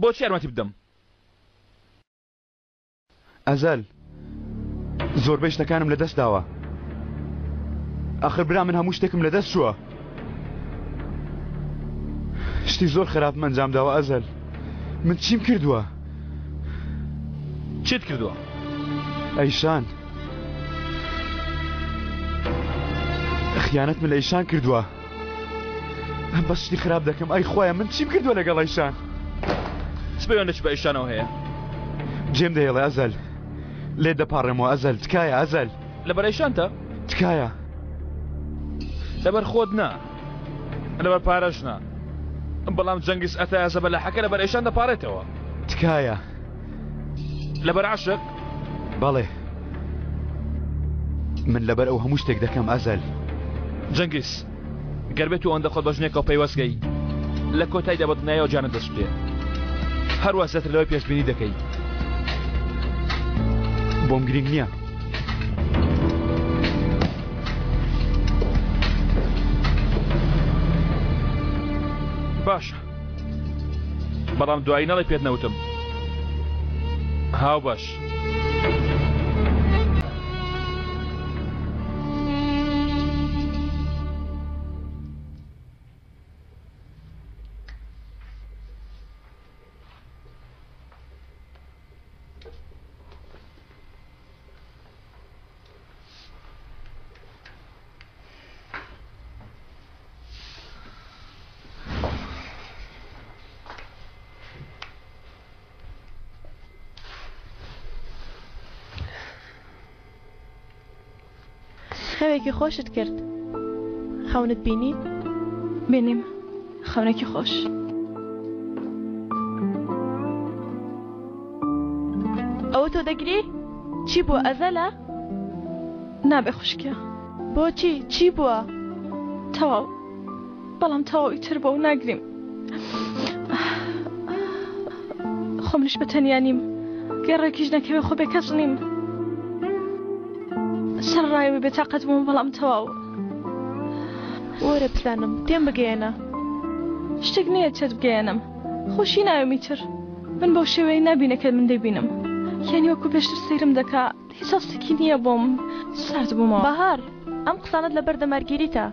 بۆچی یارمەتی بدەم؟ ئەزەل زۆربەی شتەکانم لە دەست داوە. ئاخر برا من هەموو شتێکم لە دەست چووە. شتی زۆر خراپم ئەنجام داوە ئەزەل. من چیم کردووە؟ چیت کردووە؟ ئەیشان خیانەت من لە ئەیشان کردووە. بەس شتی خراپ دەکەم. ئەی خۆیە من چیم کردووە لەگەڵ ئەیشان؟ سبەیۆنە چ بە ئەیشانەوە هەیە؟ جێم دەهێڵێ ئەزەل. لێ دەپاڕێمەوە ئەزەل. تکایە ئەزەل. لەبەر ئەیشانتە؟ تکایە. لەبەر خۆت نا، لەبەر پارەش نا. بەڵام جەنگیز ئەتایازە بە لەحەکە لەبەر ئەیشان دەپارێتەوە. تکایە. لەبەر عاشق؟ بەڵێ. من لەبەر ئەو هەموو شتێک دەکەم ئەزەل. جەنگیز گەر بێت و ئەوەندە خۆت بە ژنێکەوە پەیوەستگەی، لە کۆتایدا بەدنایەوە جانت دەست پێ. هەروە زیاتر لەوەی پێشبینی دەکەی. بۆم گرنگ نییە. باشە، بەڵام دوایی نەڵێ پێت نەوتم. هاو باش. خەوێکی خۆشت کرد؟ خەونت بینی؟ بینیم، خەونێکی خۆش. ئەوە تۆ دەگری؟ چی بووە ئەزەلە؟ نابێ خوشکە. بۆچی؟ چی بووە؟ تەواو، بەڵام تەواوی تر بۆ و ناگریم. خۆمنیش بە تەنیا نیم، گەڕێکیش نەکەوێ خۆ بێ کەس نیم. سەرڕایەوەی بێتاقەت بووم، بەڵام تەواو. وەرە بزانم تێم بگەێنە. شتێک نییە چێت بگەێنم خۆشی ناوێمی تر من بەو شێوەیە نابینەکە من دەبینم یانی وەکو پێشتر سەیرم دەکا هیچ هەستێکی نییە بۆم سارد بوومەوە. بەهار ئەم قسانت لە بەردە مەرگیریتە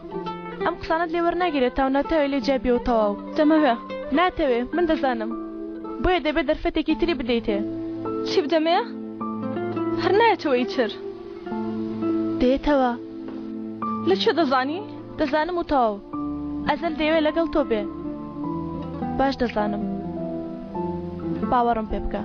ئەم قسانت لێ وەرناگیرێت تاو ناتەوێت لێ جابی و تەواو دەمەوێ ناتەوێ من دەزانم بۆیە دەبێت دەرفەتێکی تری بدەیتێ. چی بدەمێ؟ هەر نایەتەوە ئیتر دێتەوە. لەکوێ دەزانی؟ دەزانم و تەواو ئەزەل دەیەوێت لەگەڵ تۆ بێ. باش دەزانم باوەڕم پێ بکە.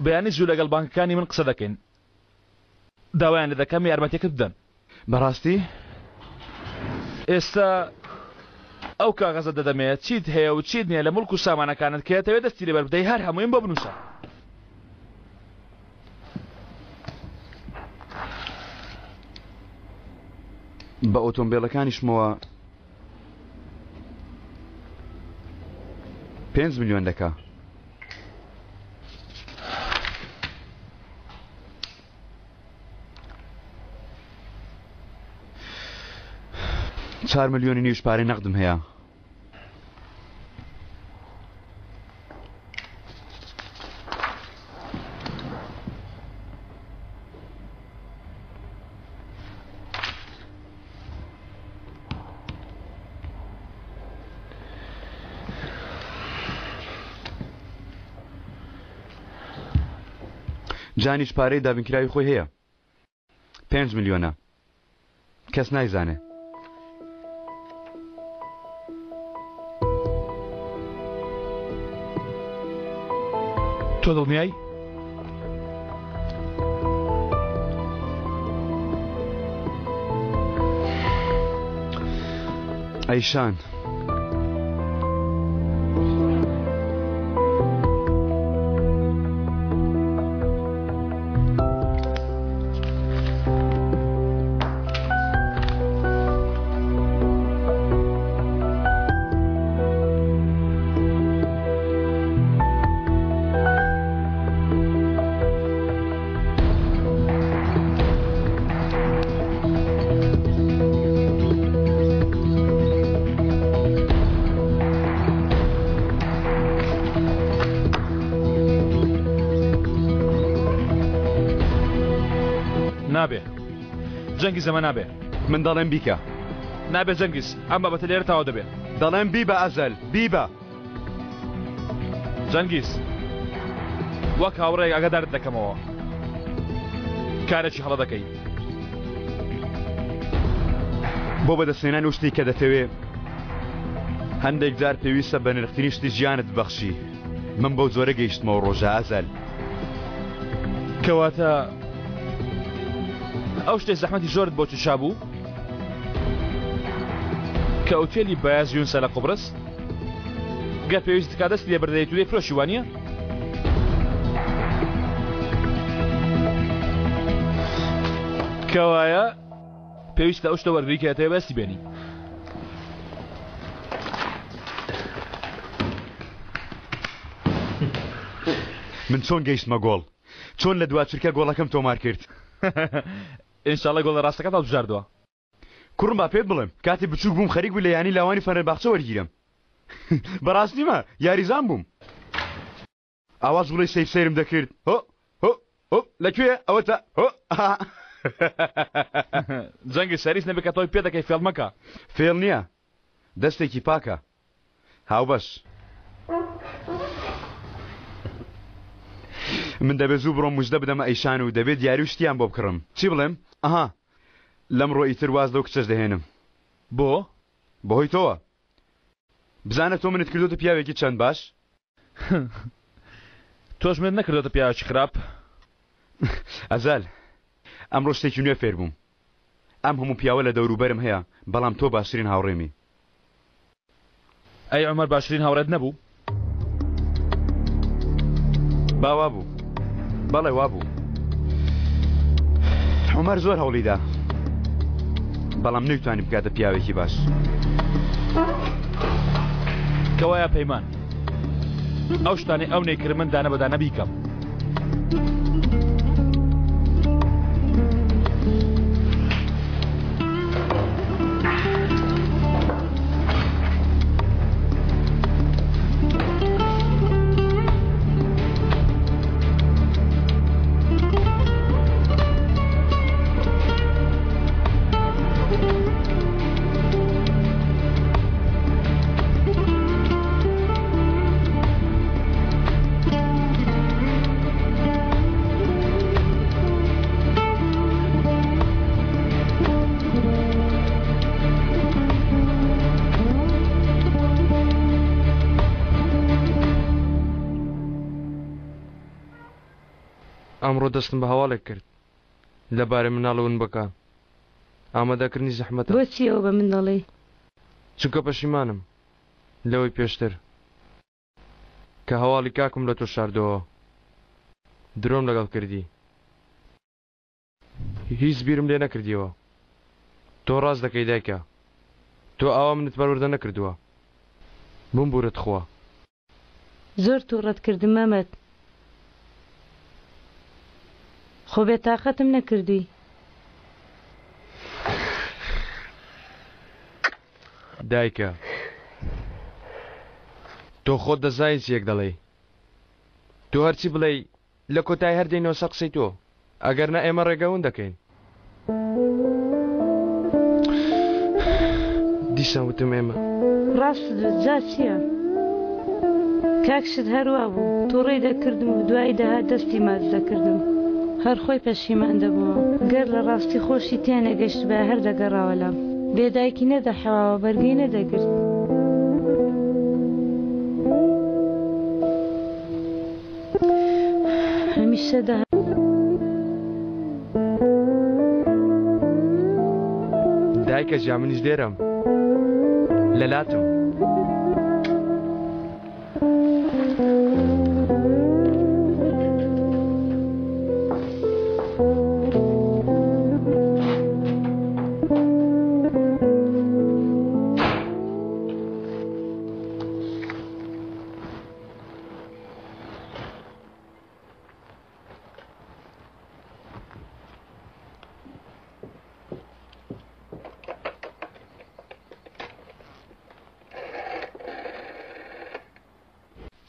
بەیانی زوو لەگەڵ بانکەکانی من قسە دەکەین داوایان لە دەکەم یارمەتیەکەت بدەن. بەڕاستی ئێستا ئەو کاغەزە دەدەمێت چیت هەیە و چیت نییە لە مڵک و سامانەکانت کە دەوێت دەستی لێبەر بدەی هەر هەموویم بۆ بنووسە. بە ئۆتۆمبیلەکانیشمەوە 5 میلیۆن دەکا. چار ملیۆنی نیوش پارەی نەقدم هەیە. جانیش پارەی دابینکراوی خۆی هەیە 5 میلیۆنە کەس نایزانێ. تۆ دڵنیایی؟ ئەیشان نابێ جەنگی زەمە نابێ. من دەڵێم بیکە. نابێ جەنگیز ئەم بابەتە لێرە تاوا دەبێ. دەڵێم بیبە ئەزەل بیبە. جەنگیز وەک هاوڕێک ئاگادارت دەکەمەوە کارێکی هەڵە دەکەی. بۆ بەدەستێنان وشتی کە دەتەوێت هەندێک جار پێویستە بە نرختنی شتی ژیانت بەخشی. من بەو جۆرە گەیشتمەوە ڕۆژە ئەزەل. کەواتە ئەو شتێک زەحمەتی زۆرت بۆ چشا بوو کە ئۆتێلی بەیاز یونسە لە قوبرس گەر پێویست کا دەستی لێ بردەیت و لێ فرۆشی وانییە؟ کەوایە پێویستە ئەو شتە وەرگری کە دەتەوێت بەستی بێنی. من چۆن گەیشتمە گۆڵ؟ چۆن لە دوا چرکە گۆڵەکەم تۆمار کرد؟ ئینشاڵڵا گۆڵە ڕاستەکەت هەڵبژاردووە. کوڕم با پێت بڵێم کاتی بچووک بووم خەریک بوو لە یانی لاوانی فەنەرباخچە وەرگیرم. بەڕاستیمە یاریزان بووم. ئاواز بڵێ سەیف سەیرم دەکرد. هۆ هۆ هۆ لەکوێ ئەوە تا هۆ جەنگی سەریس نەبێت کە تۆی پێ دەکەی فێڵ مەکە. فێڵ نییە دەستێکی پاکە هاوبەش. من دەبێت زوو بڕۆم موژدە بدەمە ئەیشان و دەبێت یاری و شتیان بۆ بکڕم. چی بڵێم؟ ئەها لەمڕۆ ئیتر واز لەو کچەش دەهێنم. بۆ؟ بەهۆی تۆوە. بزانە تۆ منت کردوتە پیاوێکی چەند باش؟ تۆش منت نەکردوتە پیاوێکی خراپ؟ ئەزال ئەمڕۆ شتێکی نوێ فێر بووم. ئەم هەموو پیاوە لە دەوروبەرم هەیە بەڵام تۆ باشترین هاوڕێمی. ئەی عومەر باشترین هاوڕێت نەبوو؟ باوا بوو. بەڵێ وا بوو. عومەر زۆر هەوڵیدا بەڵام نەیتوانی بکاتە پیاوێکی باش. کەوایە پەیمان ئەو شتانەی ئەو نەیکرد من دانە بەدانە بیکەم. ئەمڕۆ دەستم بە هەواڵێک کرد لەبارەی مناڵەون بکە ئامادەکردنی زەحمەتە. بۆچی ئەوە بە من دەڵێ؟ چونکە پەشیمانم لەوەی پێشتر کە هەواڵی کاکم لە تۆ شاردەوە درۆم لەگەڵ کردی هیچ بیرم لێ نەکردیەوە. تۆ ڕاست دەکەی دایکە تۆ ئاوا منت بەروەردە نەکردووە بمبورت خوا. زۆر تووڕەت کردم مەمەد خۆ بێتاقەتم نەکردی. دایکە تۆ خۆت دەزای چیەک دەڵێ تۆ هەرچی بڵێ لە کۆتای هەردەینەوە سەر قسەی تۆ ئەگەر نە ئێمە ڕێگەون دەکەین. دیسان وتم ئێمە ڕاست جا چییە؟ کاکشت هەروە بوو تووڕێی دەکردم و دوای داهات دەستی ماچ دەکردم هەر خۆی پەشیمان دەبووە گەر لە ڕاستی خۆشی تێنەگەشت بە هەر دەگەڕاوە لام بێدایکی نەدەحەواوە بەرگەی نەدەگرت. هەمیشە دایکە جا منیش لێرەم لەلاتم.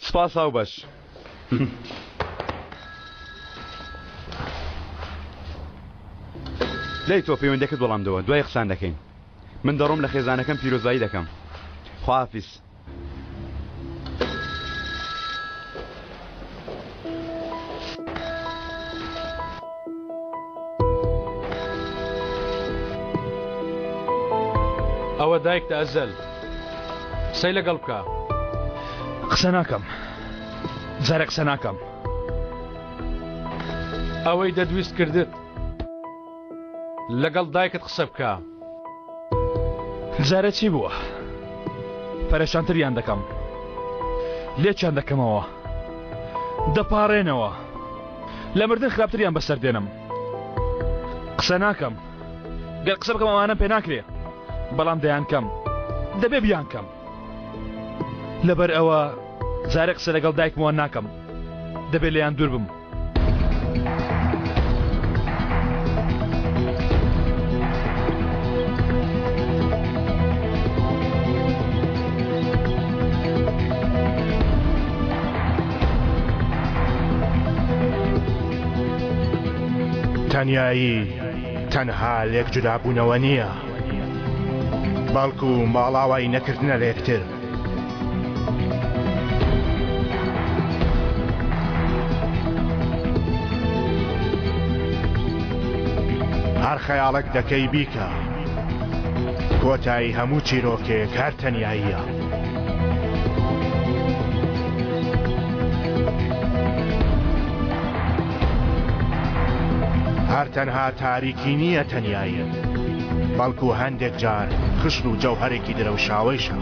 سپاس ئاو باش. لای تۆ پەیوەندیەکەت وەڵامدەوە دوای قسان دەکەین. من دەڕۆم لە خێزانەکەم پیرۆزایی دەکەم. خواحافیز. ئەوە دایکتە ئەزەل سەی لەگەڵ بکە. قسە ناکەم جارێ قسە ناکەم. ئەوەی دەدویست کردت لەگەڵ دایکت قسە بکە. جارە چی بووە؟ پەرێشانتریان دەکەم لێکیان دەکەمەوە دەپاڕێنەوە لە مردن خراپتریان بەسەر دێنم. قسە ناکەم گەر قسە بکەم ئەوانە پێ ناکرێ بەڵام دەیان کەم دەبێ بیان کەم. لەبەر ئەوە جارێ قسە لەگەڵ دایکمەوە ناکەم دەبێت لێیان دوور بم. تەنیایی تەنها لێک جودابوونەوە نییە بەڵکو ماڵاوای نەکردنە لە یەکتر. هەر خەیاڵێک دەکەی بیکە کۆتایی هەموو چیرۆکێک هەر تەنیاییە. هەر تەنها تاریکی نییە تەنیایە بەڵکو هەندێک جار خشت و جەوهەرێکی درەوشاوەیشە.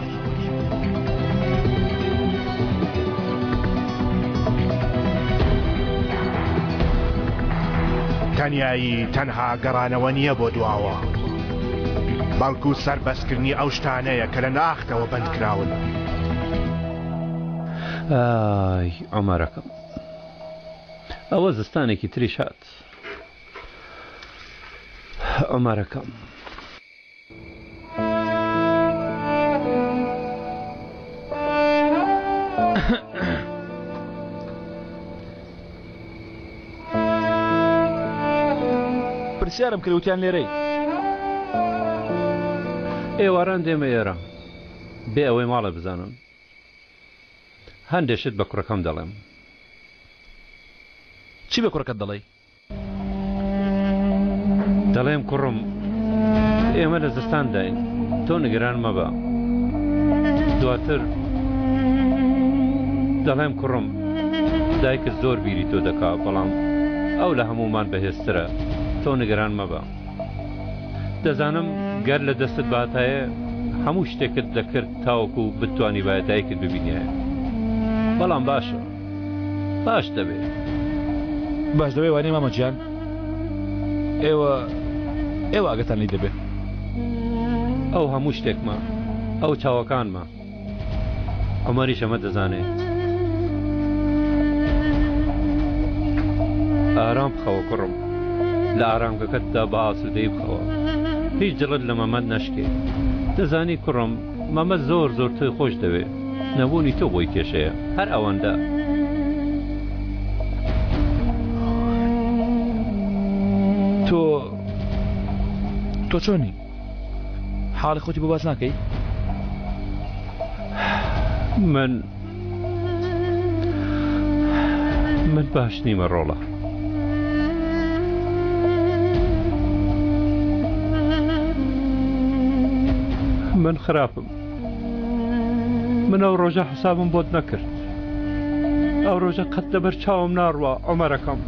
زانیایی تەنها گەڕانەوە نییە بۆ دواوە، بەڵکو سەربەستکردنی ئەو شتانەیە کە لە ناختەوە بەندکراون. ئای عومەرەکەم، ئەوە زستانێکی تریش هات. عومەرەکەم پرسیارم کردوتیان لێرەی ئێواران دێمە ئێرە بێ ئەوەی ماڵە بزانم. هەندێشت بە کوڕەکەم دەڵێم. چی بە کوڕەکەت دەڵێی؟ دەڵێم کوڕم ئێمە لە زستان داین، تۆ نیگەران مەبە. دواتر دەڵێم کوڕم دایکت زۆر بیری تۆ دەکا، بەڵام ئەو لە هەمومان بەهێزترە، تۆ نیگەران مەبە. دەزانم گەر لە دەستت باتایە هەموو شتێکت دەکرد تاوەکو بتوانی باید دایکت ببینیە، بەڵام باشە، باش دەبێت. باش دەبێ وانەی مامەجیان، ئێوە ئاگەتان لی دەبێت. ئەو هەموو شتێکمە، ئەو چاوەکانمە. عومەریش ئەمە دەزانێت. ئارام بخەوە کوڕم، لە ئارامگەکەتدا بە ئاسوودەی بخەوە، هیچ دڵت لە مەمەد نەشکێ. دەزانی کوڕم مەمەد زۆر زۆر تۆی خۆش دەوێت، نەبوونی تۆ بۆی کێشەیە هەر ئەوەندە. تۆ چۆنی؟ حاڵی خۆتی بۆ باس ناکەی؟ من باش نیمە ڕۆڵە. من خراپم. من ئەو ڕۆژە حسابم بۆت نەکرد. ئەو ڕۆژە قەت لەبەر چاوم ناڕوە عومەرەکەم.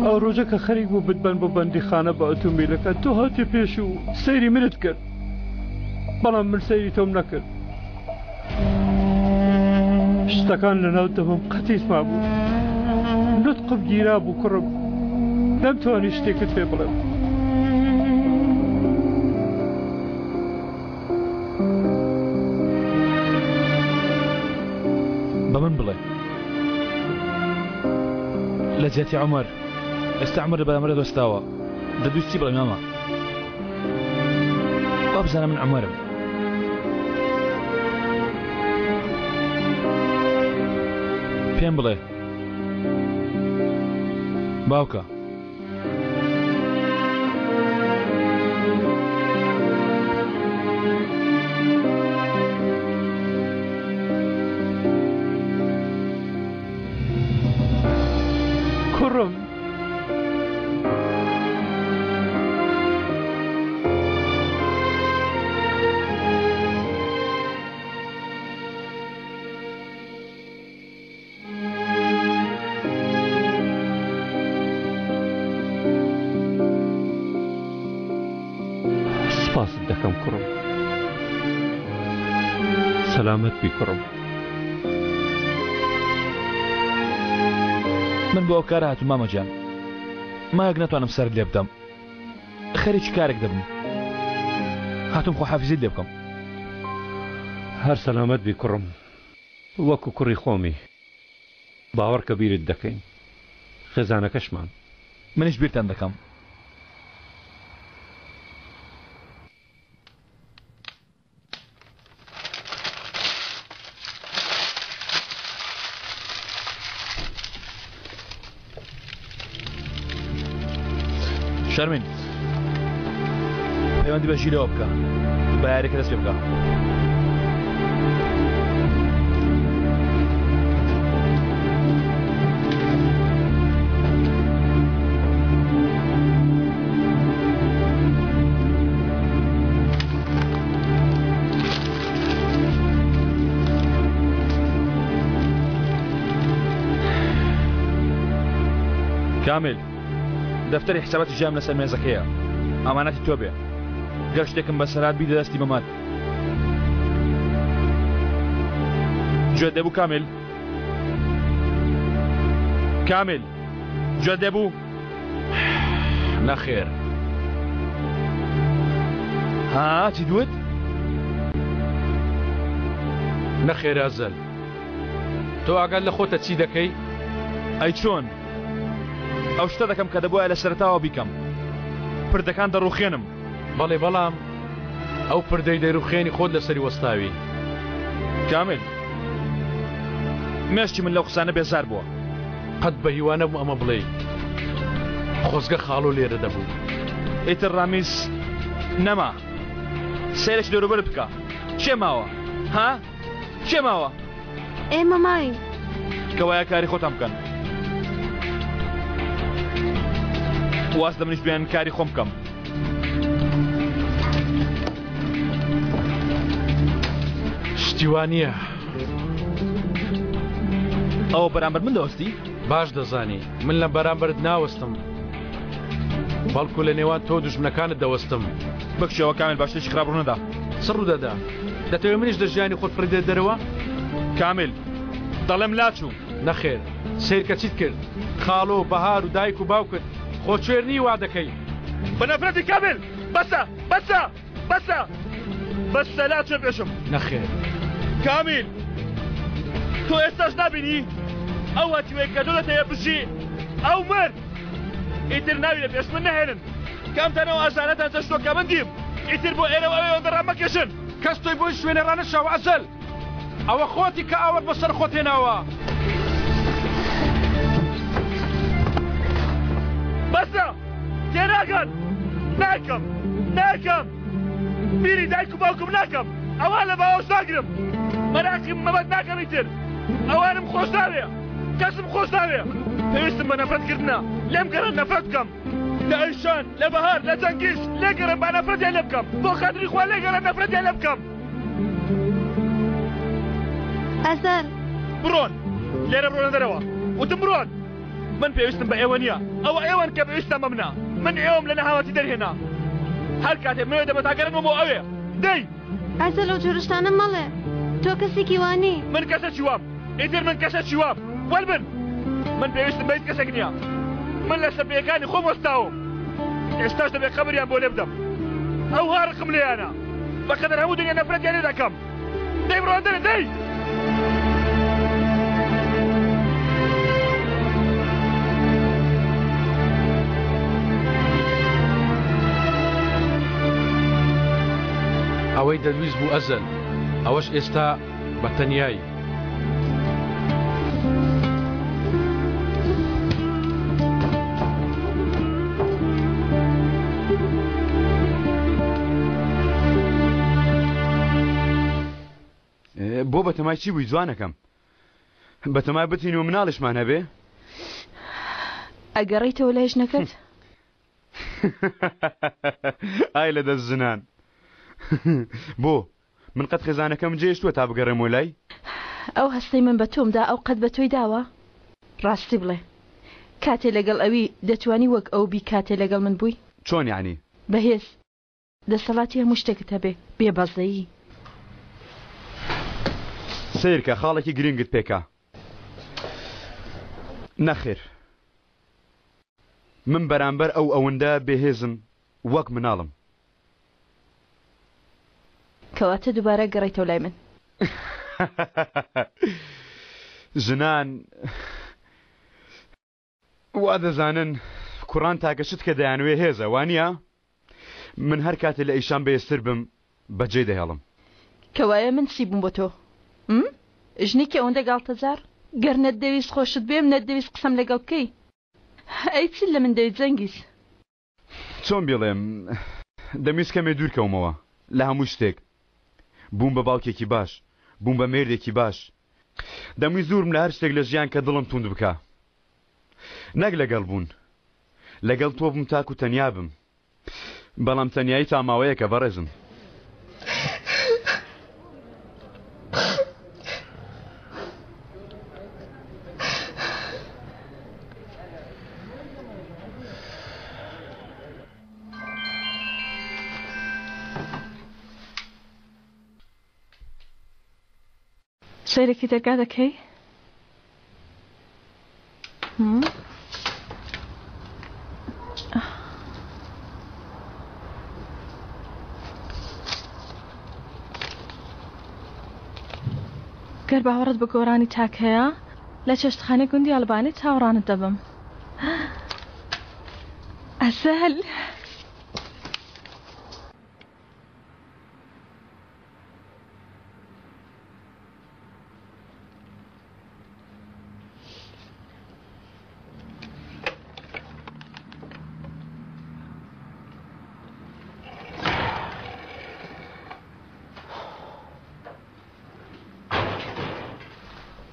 ئەو ڕۆژە کە خەریک بوو بتبەن بۆ بەندیخانە بە ئۆتۆمبیلەکە، تۆ هاتی پێش و سەیری منت کرد، بەڵام من سەیری تۆم نەکرد. شتەکان لەناو دەبم قەتیت مابوو، نوتقم گیرا بوو کوڕم، نەمتوانی شتێکت پێ بڵێم. بە من بڵێ لە جێتی عومەر ئێستا عومەر لە بەرامبەرە دۆستاوە، دەدویست چی بڵێ مامە؟ وا بزانە من عومەرم. پێم بڵێ باوکە. کوڕم سپاست دەکەم کوڕم، سەلامەت بی کوڕم. من بۆ ئەو کارە هاتووم مامەجیان، مایەک نەتوانم سەر لێ بدەم، خەریکی کارێک دەبم، هاتووم خۆحافیزیت لێ بکەم. هەر سەلامەت بی کوڕم، وەکو کوڕی خۆمی باوەڕ کە بیرت دەکەین، خێزانەکەشمان. منیش بیرتان دەکەم. شەرمین پەیوەندی بە ژیرەوە بکە، بە یاریەکە دەست پێ بکە. کامل دەفتەری حسابەتی ژیام لەسەر مێزەکەیە، ئامانەتی تۆ بێ، گەر شتێکم بەسەرات بیدە دەستی مەمات. گوێت دەبوو کامل؟ کامل گوێت دەبوو؟ نەخێر ها چی دوت؟ نەخێر ئازەل تۆ ئاگات لە خۆتە چی دەکەی؟ ئەی چۆن؟ ئەو شتە دەکەم کە دەبووە لە سەرتاوە بیکەم پردەکان دەڕوخێنم بەڵێ بەڵام ئەو پردەی دەیڕوخێنی خۆت لەسەری وەستاوی کامل مێشتی من لەو قسانە بێزار بووە قەت بە هیوانە بوو ئەمە بڵێ خۆزگە خاڵۆ لێرە دەبوو ئیتر ڕامیز نەما سێرش دەوروبەر بکە چێ ماوە؟ ها؟ چێ ماوە؟ ئێمە ماین کەوایە کاری خۆتان بکەن واز دەمنیش بیان کاری خۆم بکەم شتیوانیە ئەوە بەرامبەر من دەوەستی؟ باش دەزانی من لە بەرامبەرت ناوەستم بەڵکو لە نێوان تۆ دوژمنەکانت دەوەستم بکشەوە کامل باشتێکی خراپ ڕوونەدا چ ڕوودەدا دەتەوێت منیش دەژیانی خۆت پڕدێت دەرەوە کامل دەڵێم لاچوو نەخێر سیرکە چیت کرد خاڵۆ بەهار و دایک و باوکت خۆچێرنی وا دەکەی بەنەفرەتی کامل بەسە بەسە بەسە بەسە لاچێ پێشم نەخێر کامل تۆ ئێستاش نبینی ئەو هەتیوەی کە دۆ دەتەوێت بژی ئەو مرد ئیتر ناوی لە پێش من نەهێنن کامتانەوە ئاژانەتان چەشتۆکە من دیم ئیتر بۆ ئێرە ئەوەوە دەڕامەکێشن کەس تۆی بۆی شوێنە ڕانەشاوە ئەزەل ئەوە خۆتی کە ئاوت بەسەر خۆت هێناوە بەسە تێناگەن ناکەم ناکەم بیری دایک و باوکم ناکەم ئەوان لە باوەش ناگرم مەراقیم مەبەت ناکەم ئیتر ئەوانم خۆش ناوێ کەسم خۆش ناوێ پێویستم بە نەفرەتکردنە لێم گەڕن نەفرەت بکەم لە ئەیشان لە بەهار لە جەنگیش لێگەڕم با نەفرەتیان لێ بکەم بۆ خاتری خوا لێگەڕن نەفرەتیان لێ بکەم ئەزەر بڕۆن لێرە بڕۆنە دەرەوە وتم بڕۆن من پێویستم بە ئێوە نییە ئەوە ئێوەن کە پێویستە بە منە من ئێوەم لە نەهاوەتی دەرهێنا هەر کاتێ منەوە دەبەتاگەرنەوە بۆ ئەوێ دەی ئەزەر ئەو جۆرشتانە مەڵێ تۆ کەسێکی وانی من کەسێکی وام ئیتر من کەسێکی وام وەربن من پێویستم بە هیچ کەسێک نییە من لە سەپیەکانی خۆم وەستاوم ئێستاش دەبێت خەبەریان بۆ لێ بدەم ئەو هارقم لێیانە بەقەدەر هەموو دنیا نەفرەتیان لێ دەکەم دەی بڕۆن دەرێ دەی ئەوەی دەویست بوو ئەزەل ئەوەش ئێستا بە تەنیایی بۆ بەتەمای چی بووی جوانەکەم بەتەمای بتین و مناڵشمان هەبێ ئەگەڕیتەوە لە ژنەکەت ئای لە دەست ژنان بۆ من قەت خێزانەکەم جێشتووە تا بگەڕێمەوە لای ئەو هەستەی من بە تۆمدا ئەو قەت بە تۆی داوە ڕاستی بڵێ کاتێ لەگەڵ ئەوی دەتوانی وەک ئەو بی کاتێ لەگەڵ من بووی چۆن یعنی بەهێز دەسەڵاتی هەموو شتێکت هەبێ بێبەزایی سیرکە خاڵێکی گرنگت پێکا نەخێر من بەرامبەر ئەو ئەوەندە بێهێزم وەک مناڵم کەواتە دووبارە گەڕیتەوە لای من ژنان وا دەزانن کوڕان تاکە شت کە دەیانوێ هێزە وانە من هەر کاتێ لە ئیشان بەێستر بم بەجێ دەهێڵم کەوایە من چی بووم بۆ تۆ ژنێکی ئەوەندە گاڵتەجار گەر نەتدەویست خۆشت بێم نەتدەویست قسەم لەگەڵ بکەی ئەی چی لە من دەوێت جەنگیز چۆن بڵێم دەمویست کەمێ دوورکەومەوە لە هەموو شتێک بووم بە باوکێکی باش بووم بە مێردێکی باش دەمووی زورم لە هەر شتێک لە ژیان کە دڵم توند بکە نەک لەگەڵ بوون لەگەڵ تۆ بووم تاکو تەنیا بم بەڵام تەنیایی تا ماوەیە کە بەڕێزم سەیرێکی دەرگا دەکەی؟ ئەگەر باوەڕت بە گۆڕانی تاک هەیە لە چێشتخانەی گوندی ئەڵبانی چاوەڕانت دەبم. ئەسەل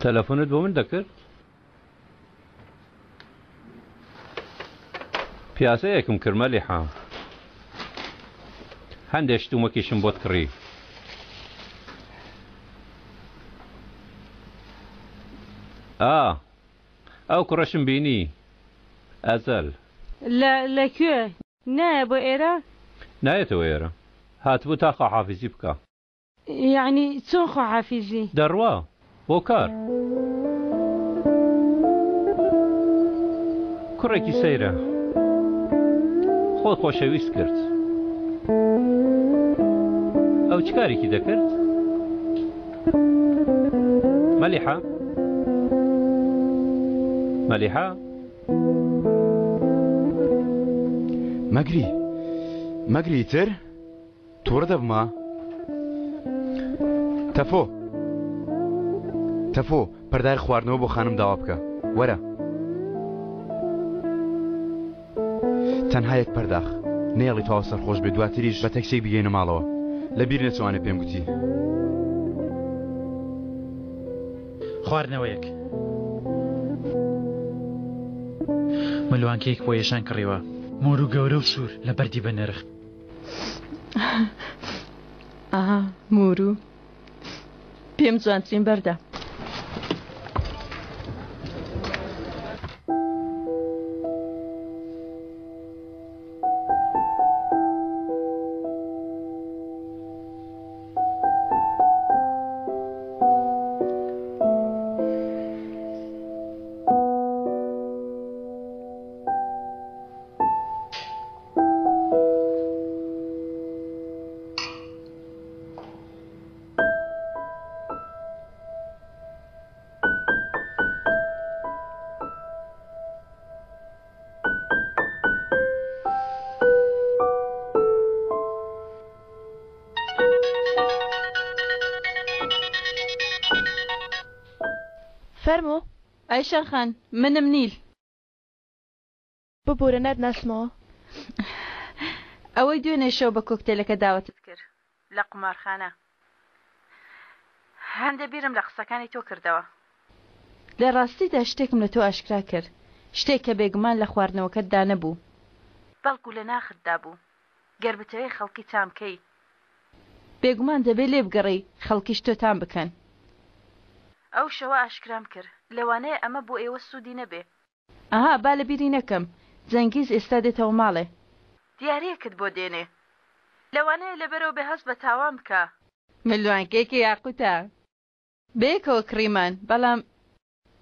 تەلەفۆنت بۆ من دەکرد؟ پیاسەیەکم کرد مەلیحا، هەندێک شتومەکیشم بۆت کڕی. ئەو کوڕەشم بینی ئەزەل لەکوێ؟ نایە بۆ ئێرە؟ نایەتەوە ئێرە، هاتبوو تا خواحافیزی بکە. یعنی چۆن خواحافیزی؟ دەڕوا بۆ کار. کوڕێکی سەیرە، خۆی خۆشەویست کرد. ئەو چ کارێکی دەکرد؟ مەلیحا؟ مەلیحا؟ مەگری تر؟ تووڕە دەبمە؟ تەفۆ پەردای خواردنەوە بۆ خانم داوا بکە. وەرە تەنها یەک پەرداخ، نێڵی تاوە سەرخۆش بێ، دواتریش بە تەکسێک بگەینە ماڵەوە. لەبیر نەچوانێ پێم گوتی خواردنەوەیەک ملوانکەیەک بۆ یێشان کڕیوە، مۆر و گەورە و سوور لە بەردی بە نرخ. مۆر و پێم جوانترین بەردە. فەرمۆ ئایشان خان، منم نیل. ببوورە نەتناسمەوە. ئەوەی دوێنێ شەو بە کۆکتێلەکە داوەتت کرد لە قومارخانە. هەندە بیرم لە قسەکانی تۆ کردەوە. لە ڕاستیدا شتێکم لە تۆ ئاشکرا کرد، شتێک کە بێگومان لە خواردنەوەکەتدا نەبوو، بەڵکو لە ناختدا بوو. گەر بتەوەی خەڵکی تامکەی، بێگومان دەبێت لێ بگەڕی خەڵکیش تۆ تام بکەن. ئەو شەوە ئاشکرام کرد، لەوانەیە ئەمە بۆ ئێوە سوودی نەبێ. با لە بیری نەکەم، جەنگیز ئێستا دێتەوە ماڵێ، دیارەیەکت بۆ دێنێ. لەوانەیە لەبەرەوە بێ هەست بە تاوان بکە. ملوانکێکی یاقوتە بێکەوە کڕیمان، بەڵام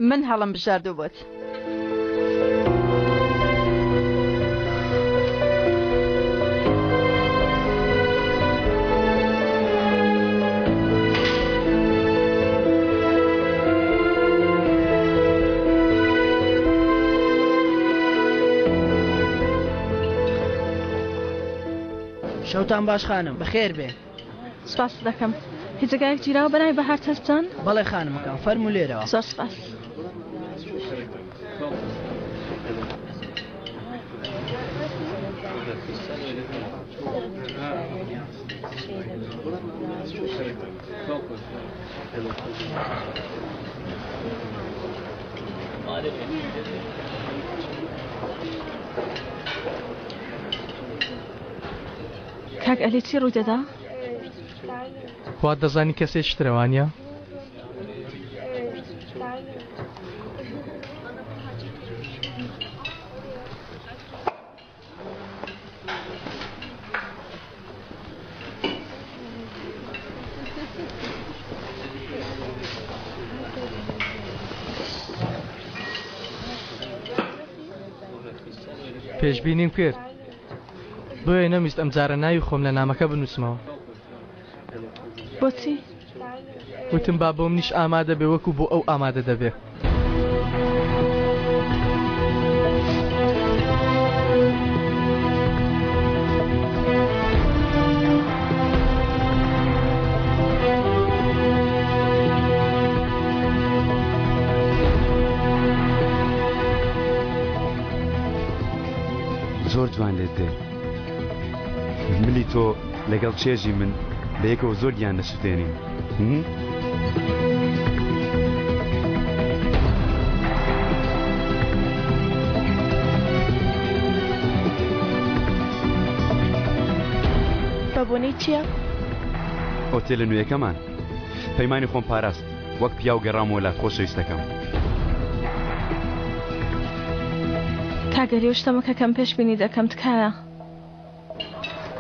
من هەڵم بژاردو بۆت. شەوتان باش خانم، بەخێر بێ. سپاس دەکەم. هیچ جگایەک جیراوە بەنای بەهار چەستان؟ بەڵێ خانمەکەم، فەرموو لێرەوە. زۆر سپاس. کاک ئەلی چی ڕووی دەدا؟ وا دەزانی کەسێک شترەوانیە؟ پێشبینیم کرد، بۆیە نەویست ئەم جارە ناوی خۆم لە نامەکە بنووسمەوە. بۆچی؟ وتم با بۆم نیش ئامادە بێ وەکو بۆ ئەو ئامادە دەبێ. زۆر جوان لێت دێ ملی تۆ لەگەڵ چێژی من بە یەکەوە زۆر گیان دەسووتێنین. بەبوونەی چییە؟ ئۆتێلە نوێیەکەمان پەیمانی خۆم پاراست وەک پیا و گەڕامەوە لات خۆشەویستەکەم. کاگەری و شتەمەکە کەم پێشبینی دەکەم تکایە.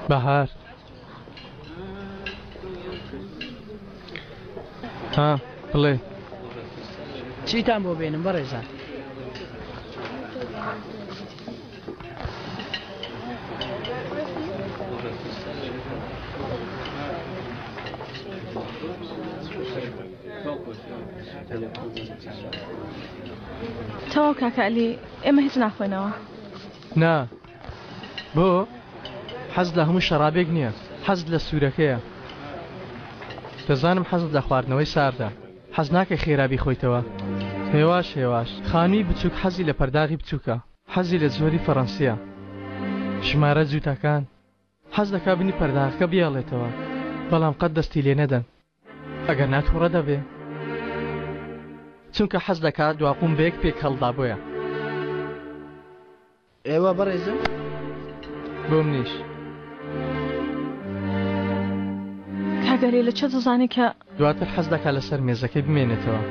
بەهار ها بڵێ چیتان بۆ بێنم بەڕێزان؟ تەواو کاکەعەلی ئێمە هیچ ناخۆینەوە. نا بۆ حەز لە هەموو شەرابێک نییە، حەز لە سوورەکەیە. دەزانم حەزت لە خواردنەوەی ساردا، حەز ناکەی خێرابی خۆیتەوە. هێواش هێواش خانووی بچووک حەزی لە پەرداغی بچووکە، حەزی لە جۆری فەڕەنسیە، ژمارە جووتەکان حەز دەکا بنی پەرداغەکە بیاڵێتەوە، بەڵام قەت دەستی لێ نەدەن ئەگەر ناتووڕە دەبێ، چونکە حەز دەکات دواقوم بەیەک پێک هەڵدا بۆیە. ئێوە بەڕێزم بۆم نیش. کاگەری لە چە دەزانی کە دواتر حەز دەکات لەسەر مێزەکەی بمێنێتەوە،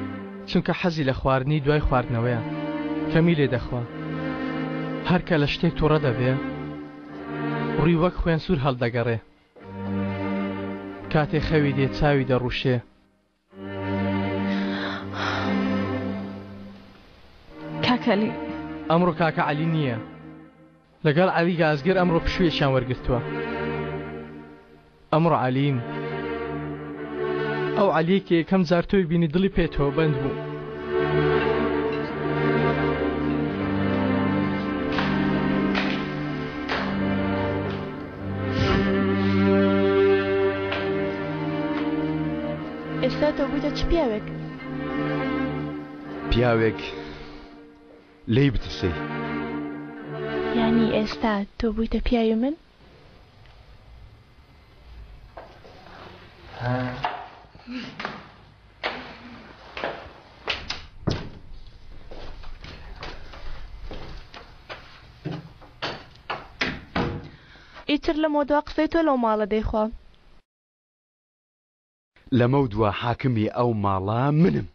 چونکە حەزی لە خواردنی دوای خواردنەوەیە، کەمی لێ دەخوا. هەرکە لە شتێک تووڕە دەبێ ڕووی وەک خوێن سوور هەڵدەگەڕێ، کاتێ خەوی دێ چاوی دەڕوشێ. کاکەلی ئەمڕۆ کاکە عەلی نییە، لەگەڵ عەلی گازگەر ئەمڕۆ پشوێکیان وەرگرتووە. ئەمڕۆ عەلیم ئەو عەلیەکە یەکەم جار تۆی بینی دڵی پێتەوە بەند بوو. ئێستا تۆ بوویتە چ پیاوێک؟ پیاوێک لێی بترسێ. یعنی ئێستا تۆ بوویتە پیاوی من؟ ئیتر لەمە دوا قسەی تۆ لەو ماڵە دەیخوا. لەمە دووە حاکمی ئەو ماڵە منم.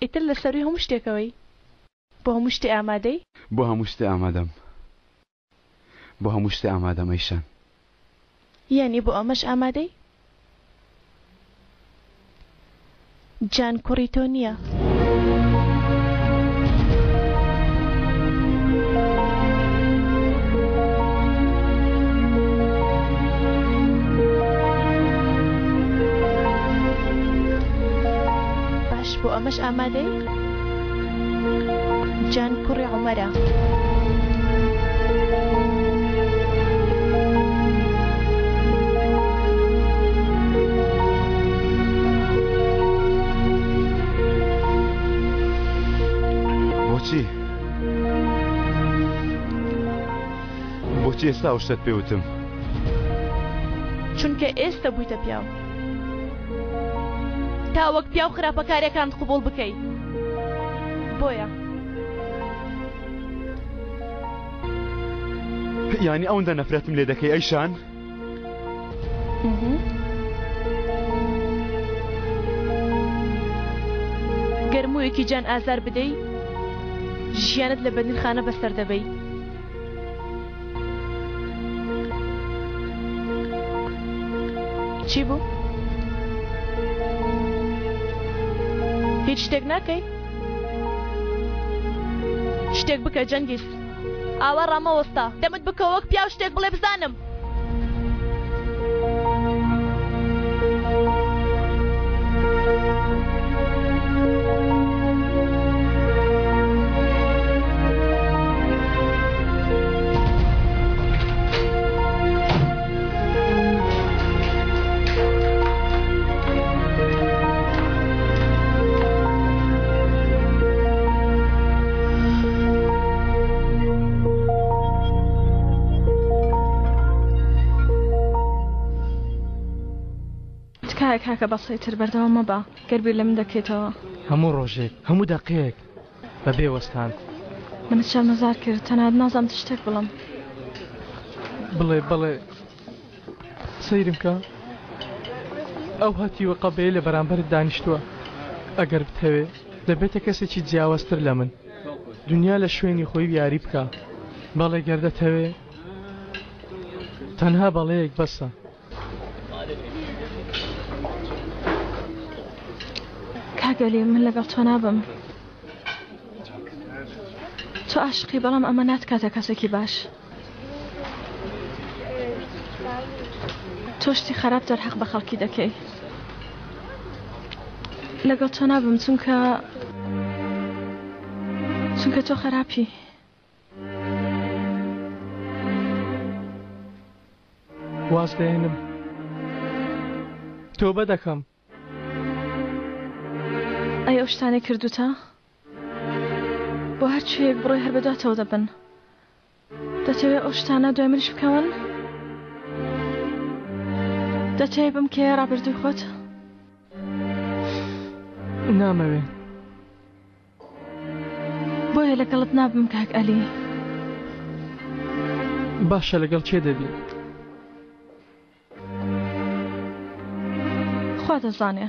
ئیتر لە سەروی هەموو شتێکەوەی بۆ هەموو شتێ ئامادەی؟ بۆ هەموو شتێ ئامادەم، بۆ هەموو شتێ ئامادەم ئەیشان. یعنی بۆ ئەمەش ئامادەی؟ جان کوڕی تۆ نییە؟ باش بۆ ئەمەش ئامادەی؟ جان کوڕی عومەرە. بۆچی ئێستا ئەو شتت پێوتم؟ چونکە ئێستا بوویتە پیاو، تا وەک پیاو خراپەکاریەکانت قبوڵ بکەی. بۆیە یعنی ئەوەندە نەفرەتم لێ دەکەی ئەیشان؟ گەرموویەکی جان ئازار بدەی ژیانت لە بەندنخانە بەسەر دەبەی. چی بوو؟ هیچ شتێک ناکەی؟ شتێک بکە جەنگیز، ئاوا ڕامەوەستا دەمت بکە وەک پیاو شتێک بڵێ بزانم. کاکە بەسەیتر بەردەوام مەبە گەربیر لە من دەکەیتەوە هەموو ڕۆژێک هەموو دەقەیەک بە بێوەستان منت شەرمەزار کرد تەنانەت نازانم شتێک بڵم بڵێ سەیرم کە ئەو هاتیوە قەبەیە لە بەرامبەرت دانیشتووە ئەگەر بتەوێ دەبێتە کەسێکی جیاوازتر لە من دنیا لە شوێنی خۆی یاری بکە بەڵێ گەردەتەوێ تەنها بەڵەیەک بەسە کاگەلی من لەگەڵ تۆ نابم تۆ عاشقی بەڵام ئەمە ناتکاتە کەسێکی باش تۆ شتی خراپ دەرحەق بە خەڵکی دەکەی لەگەڵ تۆ نابم چونکە تۆ خراپی واز دێنم تۆبە دەکەم ئەی ئەو شتانەی کردوتە بۆ هەر شوێک بڕۆی هەر بەدواتەوە دەبن دەتەوێت ئەو شتانە دوای منیش بکەون دەتەوێت بم کێ ڕابردووی خۆت نامەوێ بۆیە لەگەڵت نابم کاک ئەلی باشە لەگەڵ چێ دەبی خوا دەزانێ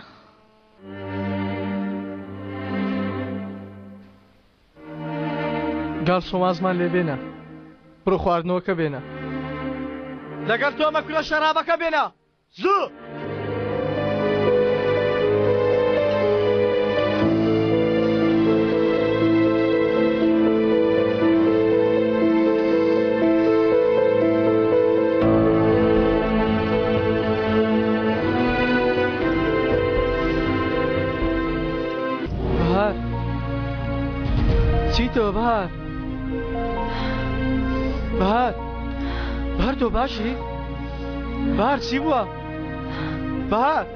گاڵ سۆمازمان لێ بێنە بڕۆ خواردنەوەکە بێنە لەگەڵ تۆ مەکرۆ شەرابەکە بێنە زوو بەهار چیتەوە بەهار بەهار تۆ باشی؟ بەهار چی بووە؟ بەهار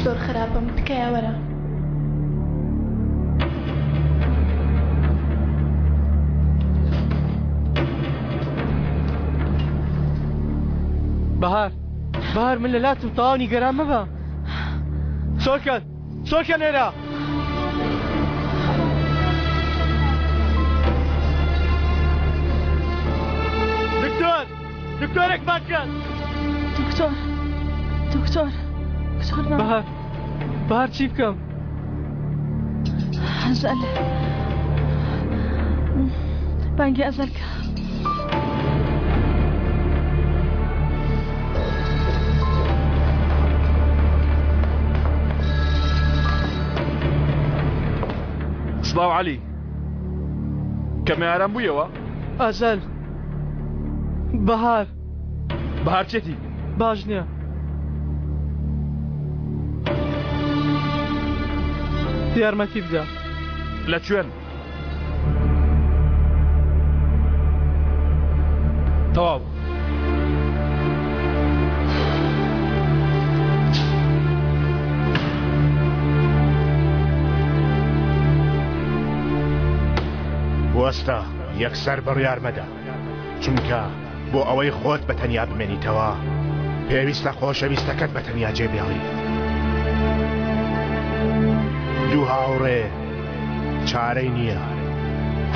زۆر خراپم تکایە وەرە بەهار من لە لاتم تەواو نیگەران مەبە چۆکە لێرە دکتۆرێکمان کەن دکتۆر بەهار چی بکەم؟ ئەزەل بانگی ئەزەل کە سڵاو عەلی کەمە ئارام بوویەوە؟ ئەزەل بەهار چێتی؟ باش نییە یارمەتی بدە لە کوێن؟ تەواو وەستە یەکسەر بڕیار مەدە چونکە بۆ ئەوەی خۆت بە تەنیا بمێنیتەوە پێویستە خۆشەویستەکەت بە تەنیا جێبێڵی دوو هاوڕێ چارەی نییە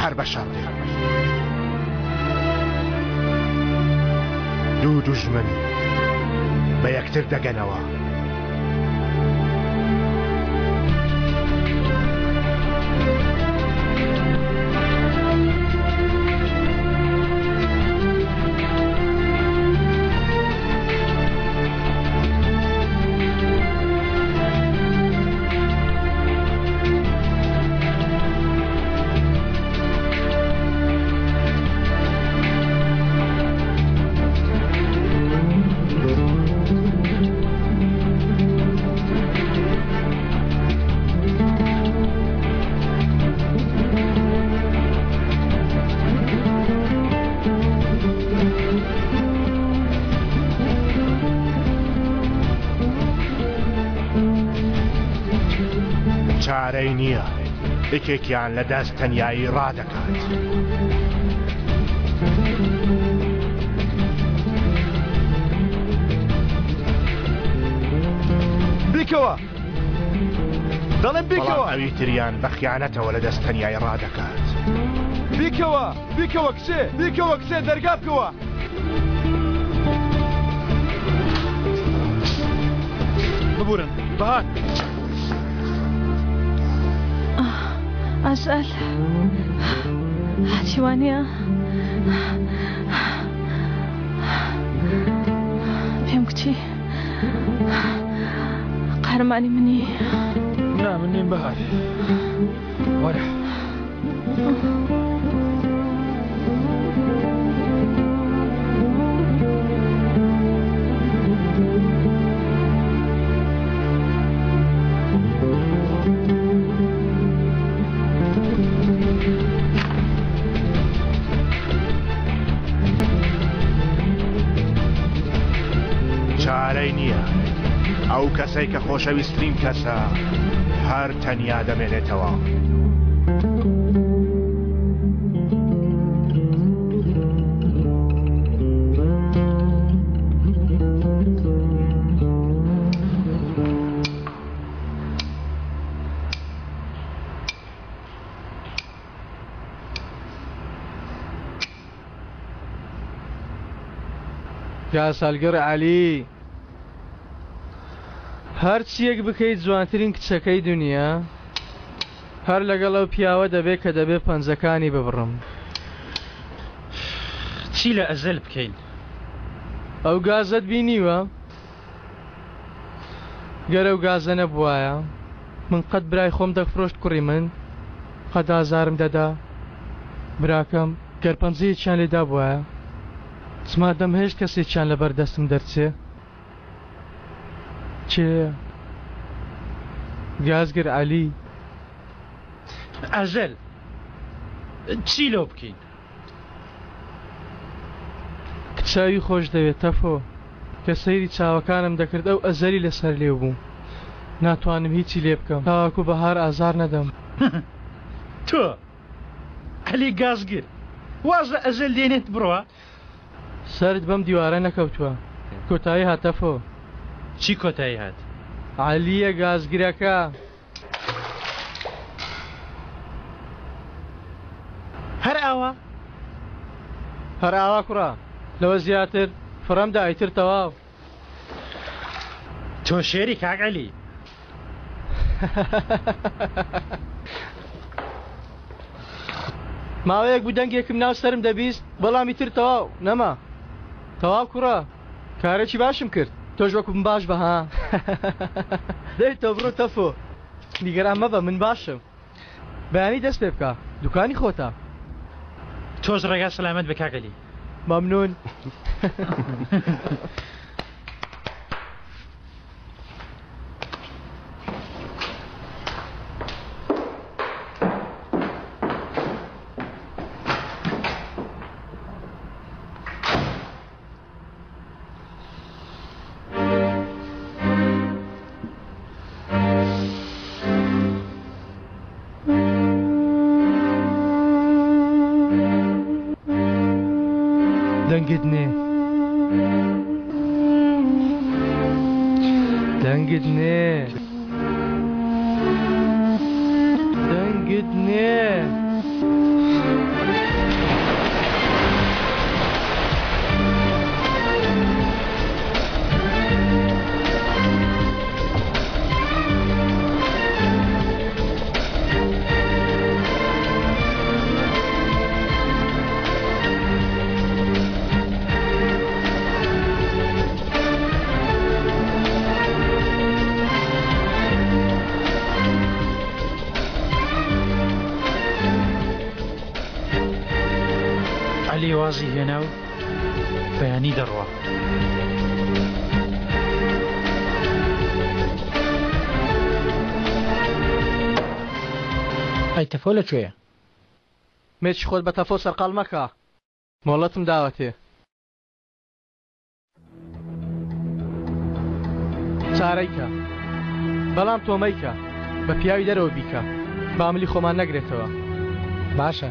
هەر بە شەڕێ دوو دوژمن بە یەکتر دەگەنەوە یەکێکیان لە دەست تەنیایی ڕادەکات. بیکەوە دەڵێن بیکەوە. ئەوی تریان بە خیانەتەوە لە دەست تەنیایی ڕادەکات. بیکەوە کچێ دەرگا بکەوە. ببورن بەهات. ئەژەل هاتیوانە پێم کچی قارەمانی منی. نا من نیم بەهار وەرە. چارەی نییە. ئەو کەسەی کە خۆشەویستترین کەسە هەر تەنیا دەمێنێتەوە. یا سالگەڕ عەلی، هەر چیەک بکەیت جوانترین کچەکەی دنیا، هەر لەگەڵ ئەو پیاوە دەبێت کە دەبێت پەنجەکانی ببڕم. چی لە ئەزەل بکەین؟ ئەو گازت بینیوە؟ گەر ئەو گازە نەبوایە من قەت برای خۆم دەفرۆشت کوڕی من، قەت ئازارم دەدا براکەم. گەر پەنجەیەکیان لێدا بوایە چما دەمهێشت کەسێکیان لەبەر دەستم دەرچێ. چێ گازگر عەلی؟ ئەژەل چی لۆ بکەین؟ کچاوی خۆش دەوێت تەفۆ کە سەیری چاوەکانم دەکرد ئەو ئەزەری لەسەر لێو بوو. ناتوانم هیچی لێ بکەم تاواکو بەهار ئازار نەدەم. تۆ عەلی گازگر وازە ئەزەل دێنێت بڕوە؟ سرد بەم دیوارە نەکەوتووە. کۆتایی هاتەفۆ. چی کۆتایی هات؟ عەلیە گازگرەکە. هەر ئاوا؟ هەر ئاوا کوڕا، لەوە زیاتر فڕەمدا ئەیتر تەواو. تۆ شێری کاک عەلی. ماوەیەک بوو دەنگێکم ناو سەرم دەبیست بەڵامی تر تەواو نەما. تەواو کوڕا کارێکی باشم کرد. تۆش وەکوم باش بە ها. دەی تۆ بڕۆ تەفۆ نیگەران مەبە من باشم. بەیانی دەست پێ بکە دوکانی خۆتە. تۆش ڕێگا سەلامەت بە کاک عەلی. مەمنون. دەنگت نێ. عەلی وازی هێنا و بەیانی دەڕوا. ئەی تەفۆ لەکوێیە؟ مێچی خۆت بە تەفۆ سەرقاڵ مەکە، مۆڵەتم داوەتێ. چارەیکە بەڵام تۆمەیکە بە پیاوی دەرەوە بیکە. فامیلی خۆمان نەگرێتەوە. باشە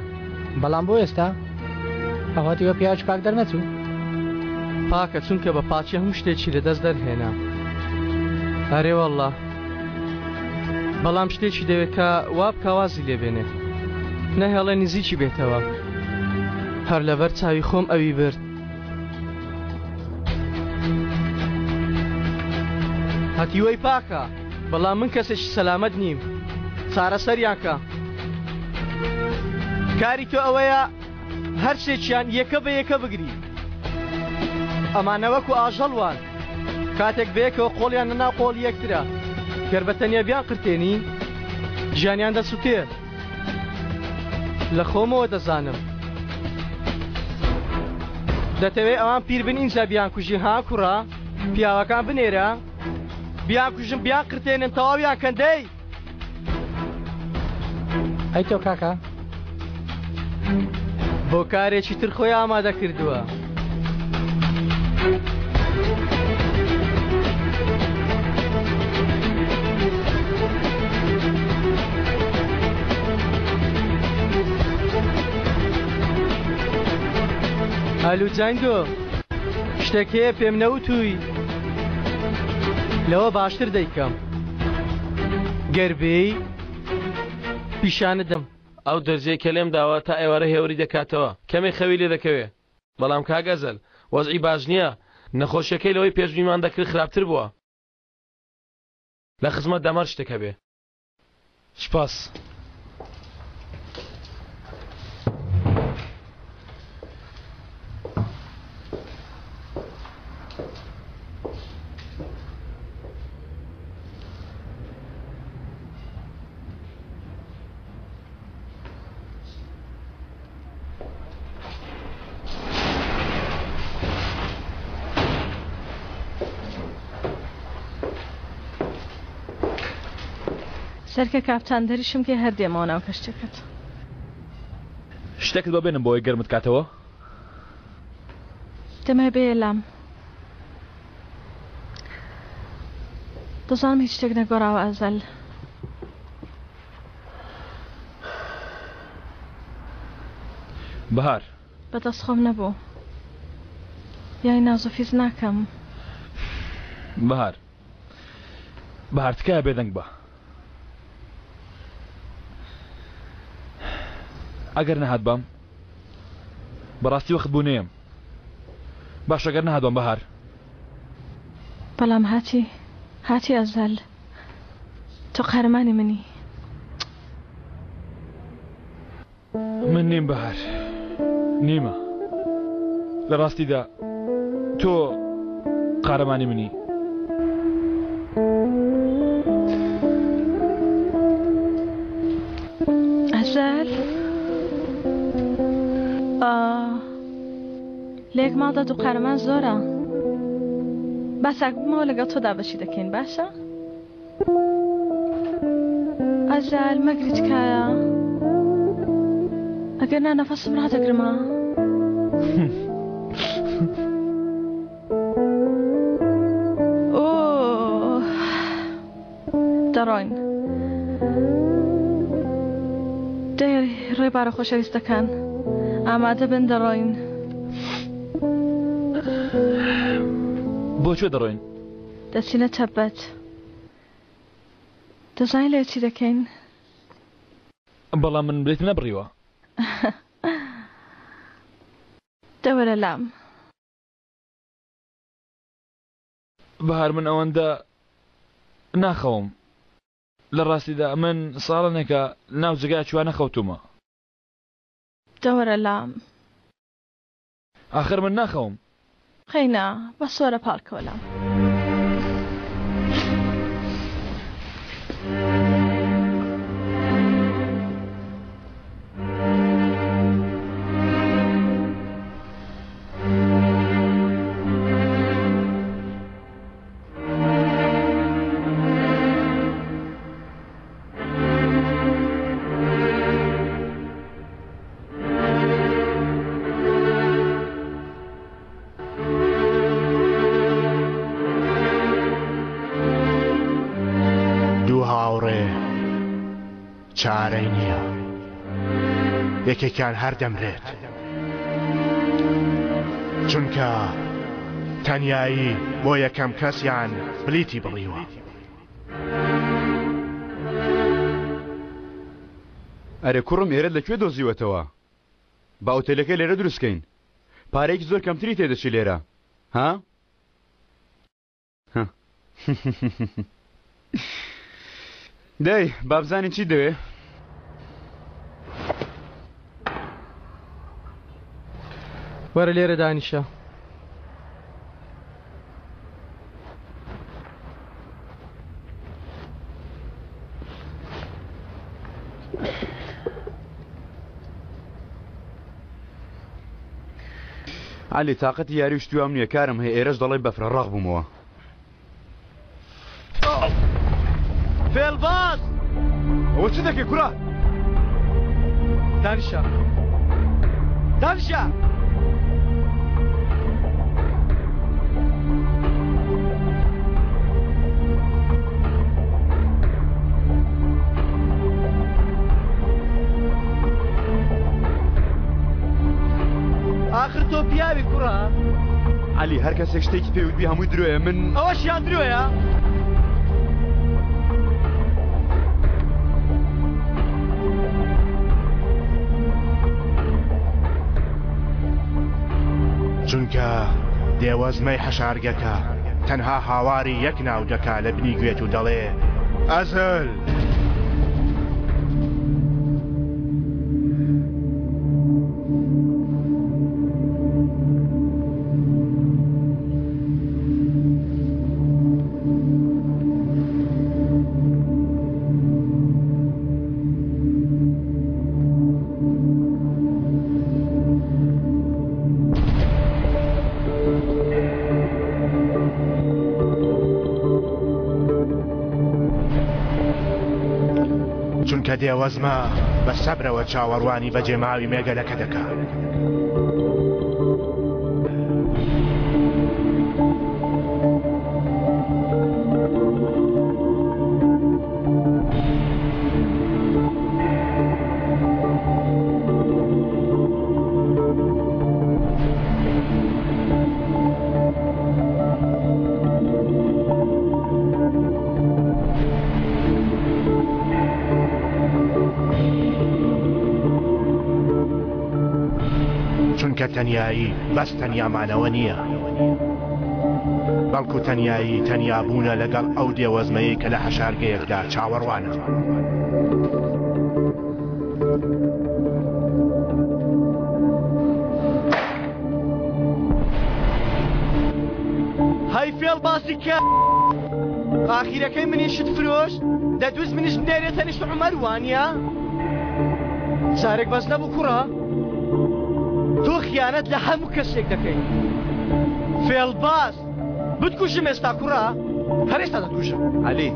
بەڵام بۆ ئێستا ئەواتیوە پیاچ پاک دەرنەچوو پاکە چونکە بە پاچی هەموو شتێکی لەدەست دەرهێنا. هەرێ وەڵڵا بەڵام شتێکی دەوێت کە وا بکوازی لێبێنێ نەهێڵێ نزیکی بێتەوە. هەر لەبەر چاوی خۆم ئەوی برد. هەتیوەی پاکە بەڵام من کەسێکی سەلامەت نیم. چارەسەریانکە کاری تۆ ئەوەیە هەر شتێکیان یەکە بە یەکە بگری. ئەمانە وەکو ئاژەڵوان کاتێک بەیەکەوە قۆڵیان لەناو قۆڵی یەکترە گەر بە تەنیا بیان قرتێنی ژیانیان دەسووتێ. لە خۆمەوە دەزانم دەتەوێت ئەوان پیر بن ئینجا بیان کوژی ها کوڕا پیاوەکان بنێرە بیان کوژم بیان قرتێنن تەواویان کەندەی. ئەی تۆ کاکە بۆ کارێکی تر خۆی ئامادە کردووە. ئالو جانگۆ شتێک هەیە پێم نەوتووی لەوە باشتر دەیکەم گەربەی پیشانەدەم. ئەو دەرجەی کە لێم داوە تا ئێوارە هێوری دەکاتەوە کەمێک خەوی لێ دەکەوێ. بەڵام کاگەزەل وەزعی باش نییە. نەخۆشیەکەی لەوەی پێشبینیمان دەکرد خراپتر بووە. لە خزمەت دەمەر شتێکە بێ. سپاس. سەرکە کاپتان دەریشم کە هەر دێمەوە ناو کەشتەکەت. شتێکت بۆ بێنم بۆی گەرمت کاتەوە؟ دەمە بێ لام دەزانم هیچ شتێک نەگۆڕاوە ئەزەل. بەهار بەدەست خۆم نەبوو یای نازۆفیز ناکەم. بەهار تکایە بێدەنگ بە. ئەگەر نەهات بام بەڕاستی وەخت بوو نێم. باش ئەگەر نەهات بام بەهار. بەڵام هاتی ئەزەل تۆ قەرمانی منی. من نیم بەهار نیمە. لە ڕاستیدا تۆ قارەمانی منی. ئەزەل لێک ماڵدا دوو قارەمان زۆرە. باساک بمەوە لەگەڵ تۆدا بەشی دەکەین باشە؟ ئەزەل مەگری تکایە ئەگەر نا نەفەسم ڕادەگرمە. دەڕۆین ڕێبارە خۆشەویستەکان ئامادە بن دەڕۆین. بۆ کوێ دەڕۆین؟ دەچینە تەبەت. دەزانین لێ چی دەکەین؟ بەڵام من بێت نەبڕیوە. دەوەرە لام. بەهار من ئەوەندە ناخەوم. لە ڕاستیدا من ساڵانێکە ناو جگای چوان نەخەوتومە. دەوەرە لام. ئاخر من ناخەوم. خەینا بە سۆرە پاڵکەوە لام. چارەی نییە یەکێکیان هەر دەمرێت چونکە تەنیایی بۆ یەکەم کەسیان بلیتی بڕیوە. ئەرێ کوڕم ئێرە لەکوێ دۆزیوەتەوە؟ با ئۆتێلەکەی لێرە دروستکەین پارەیەکی زۆر کەمتری تێدەچی لێرە ها؟ دەی بابزانی چی دەوێ؟ وەرە لێرە دانیشە. علی تااقەتی یاری شتوام نییە کارم هەیە ئێرەش دەڵێ بەفرە ڕاق بوومەوە. فێڵباز ئەوە چ دەکەی کوڕە؟ دانیشە دانیشە آخر تۆ پیاوی کوڕە؟ علی هەر کەسێک شتێکی پێوتبی هەمووی درۆیە من ئەوەشیان درۆیە؟ چونکە دێوەزمەی حەشارگەکە تەنها هاواری یەک ناو دەکا لە بنی گوێت و دەڵێ ئەزل. چونکە دێوەزمە بە سەبرەوە چاوەڕوانی بەجێماوی مێگەلەکە دەکا. چونکە تەنیایی بەس تەنیامانەوە نییە بەڵکو تەنیایی تەنیا بوونە لەگەڵ ئەو دێوەزمەیە کە لە حەشارگەیەکدا چاوەڕوانە. هەی فێڵباسی کە ئاخیرەکەی منیشت فرۆش دەدوست منیش بنێرێتە نیشت عومەر وانە؟ جارێک بەس نەبوو کوڕە؟ تۆ خیانەت لە هەموو کەسێک دەکەی. فێڵباز بتکوژم ئێستا کوڕە؟ هەر ئێستا دەکوژم. علی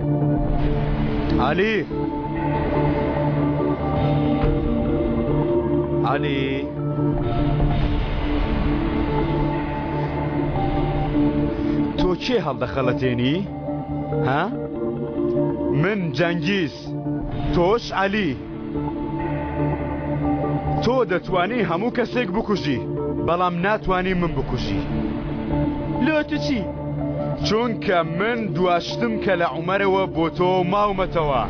علی علی تۆ کێ هەڵدەخەڵەتێنی؟ ها؟ من جەنگیز تۆش علی. تۆ دەتوانی هەموو کەسێک بکوژی بەڵام ناتوانی من بکوژی. لۆ تو چی؟ چونکە من دواشتم کە لە عومەرەوە بۆ تۆ ماومەتەوە.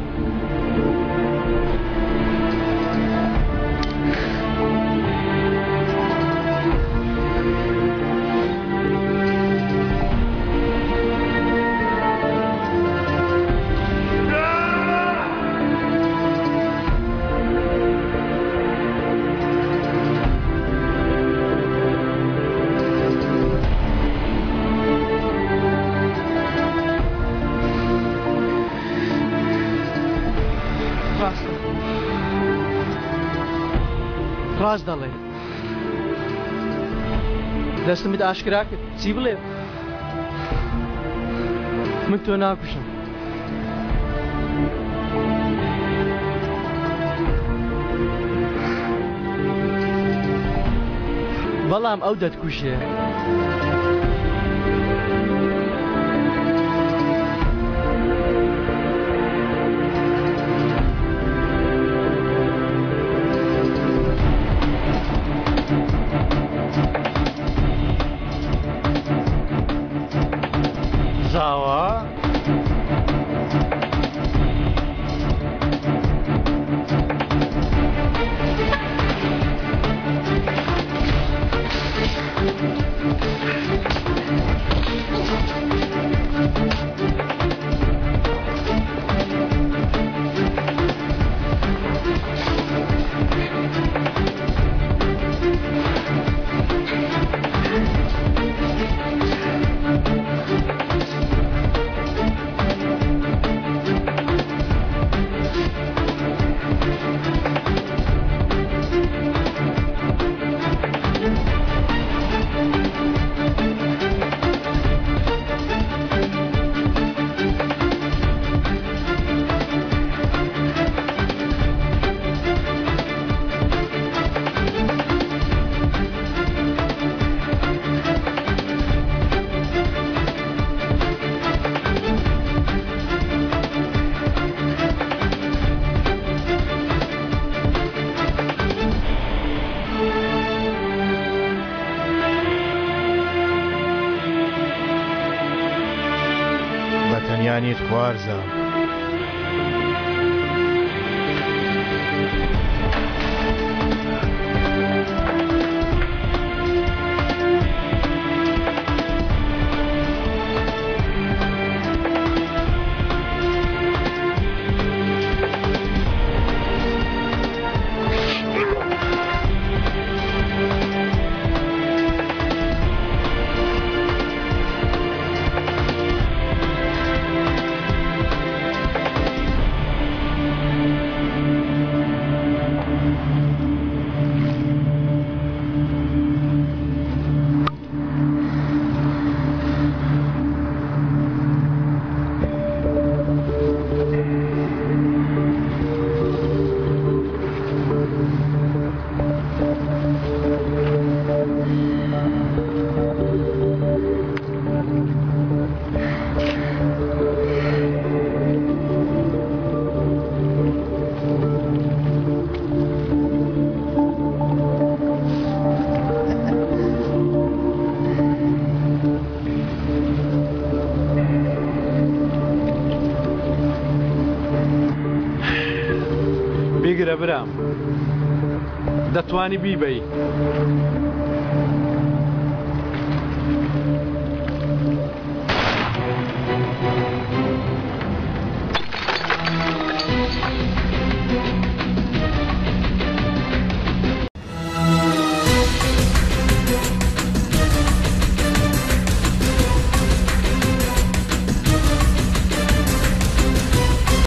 ڕاست دەڵێ دەستمت ئاشکرا کرد چی بڵێ؟ من تۆ ناکوشم. بەڵام ئەو دەتکوشێ. دەزانیت خوارزە بیگرە برام دەتوانی بیبەی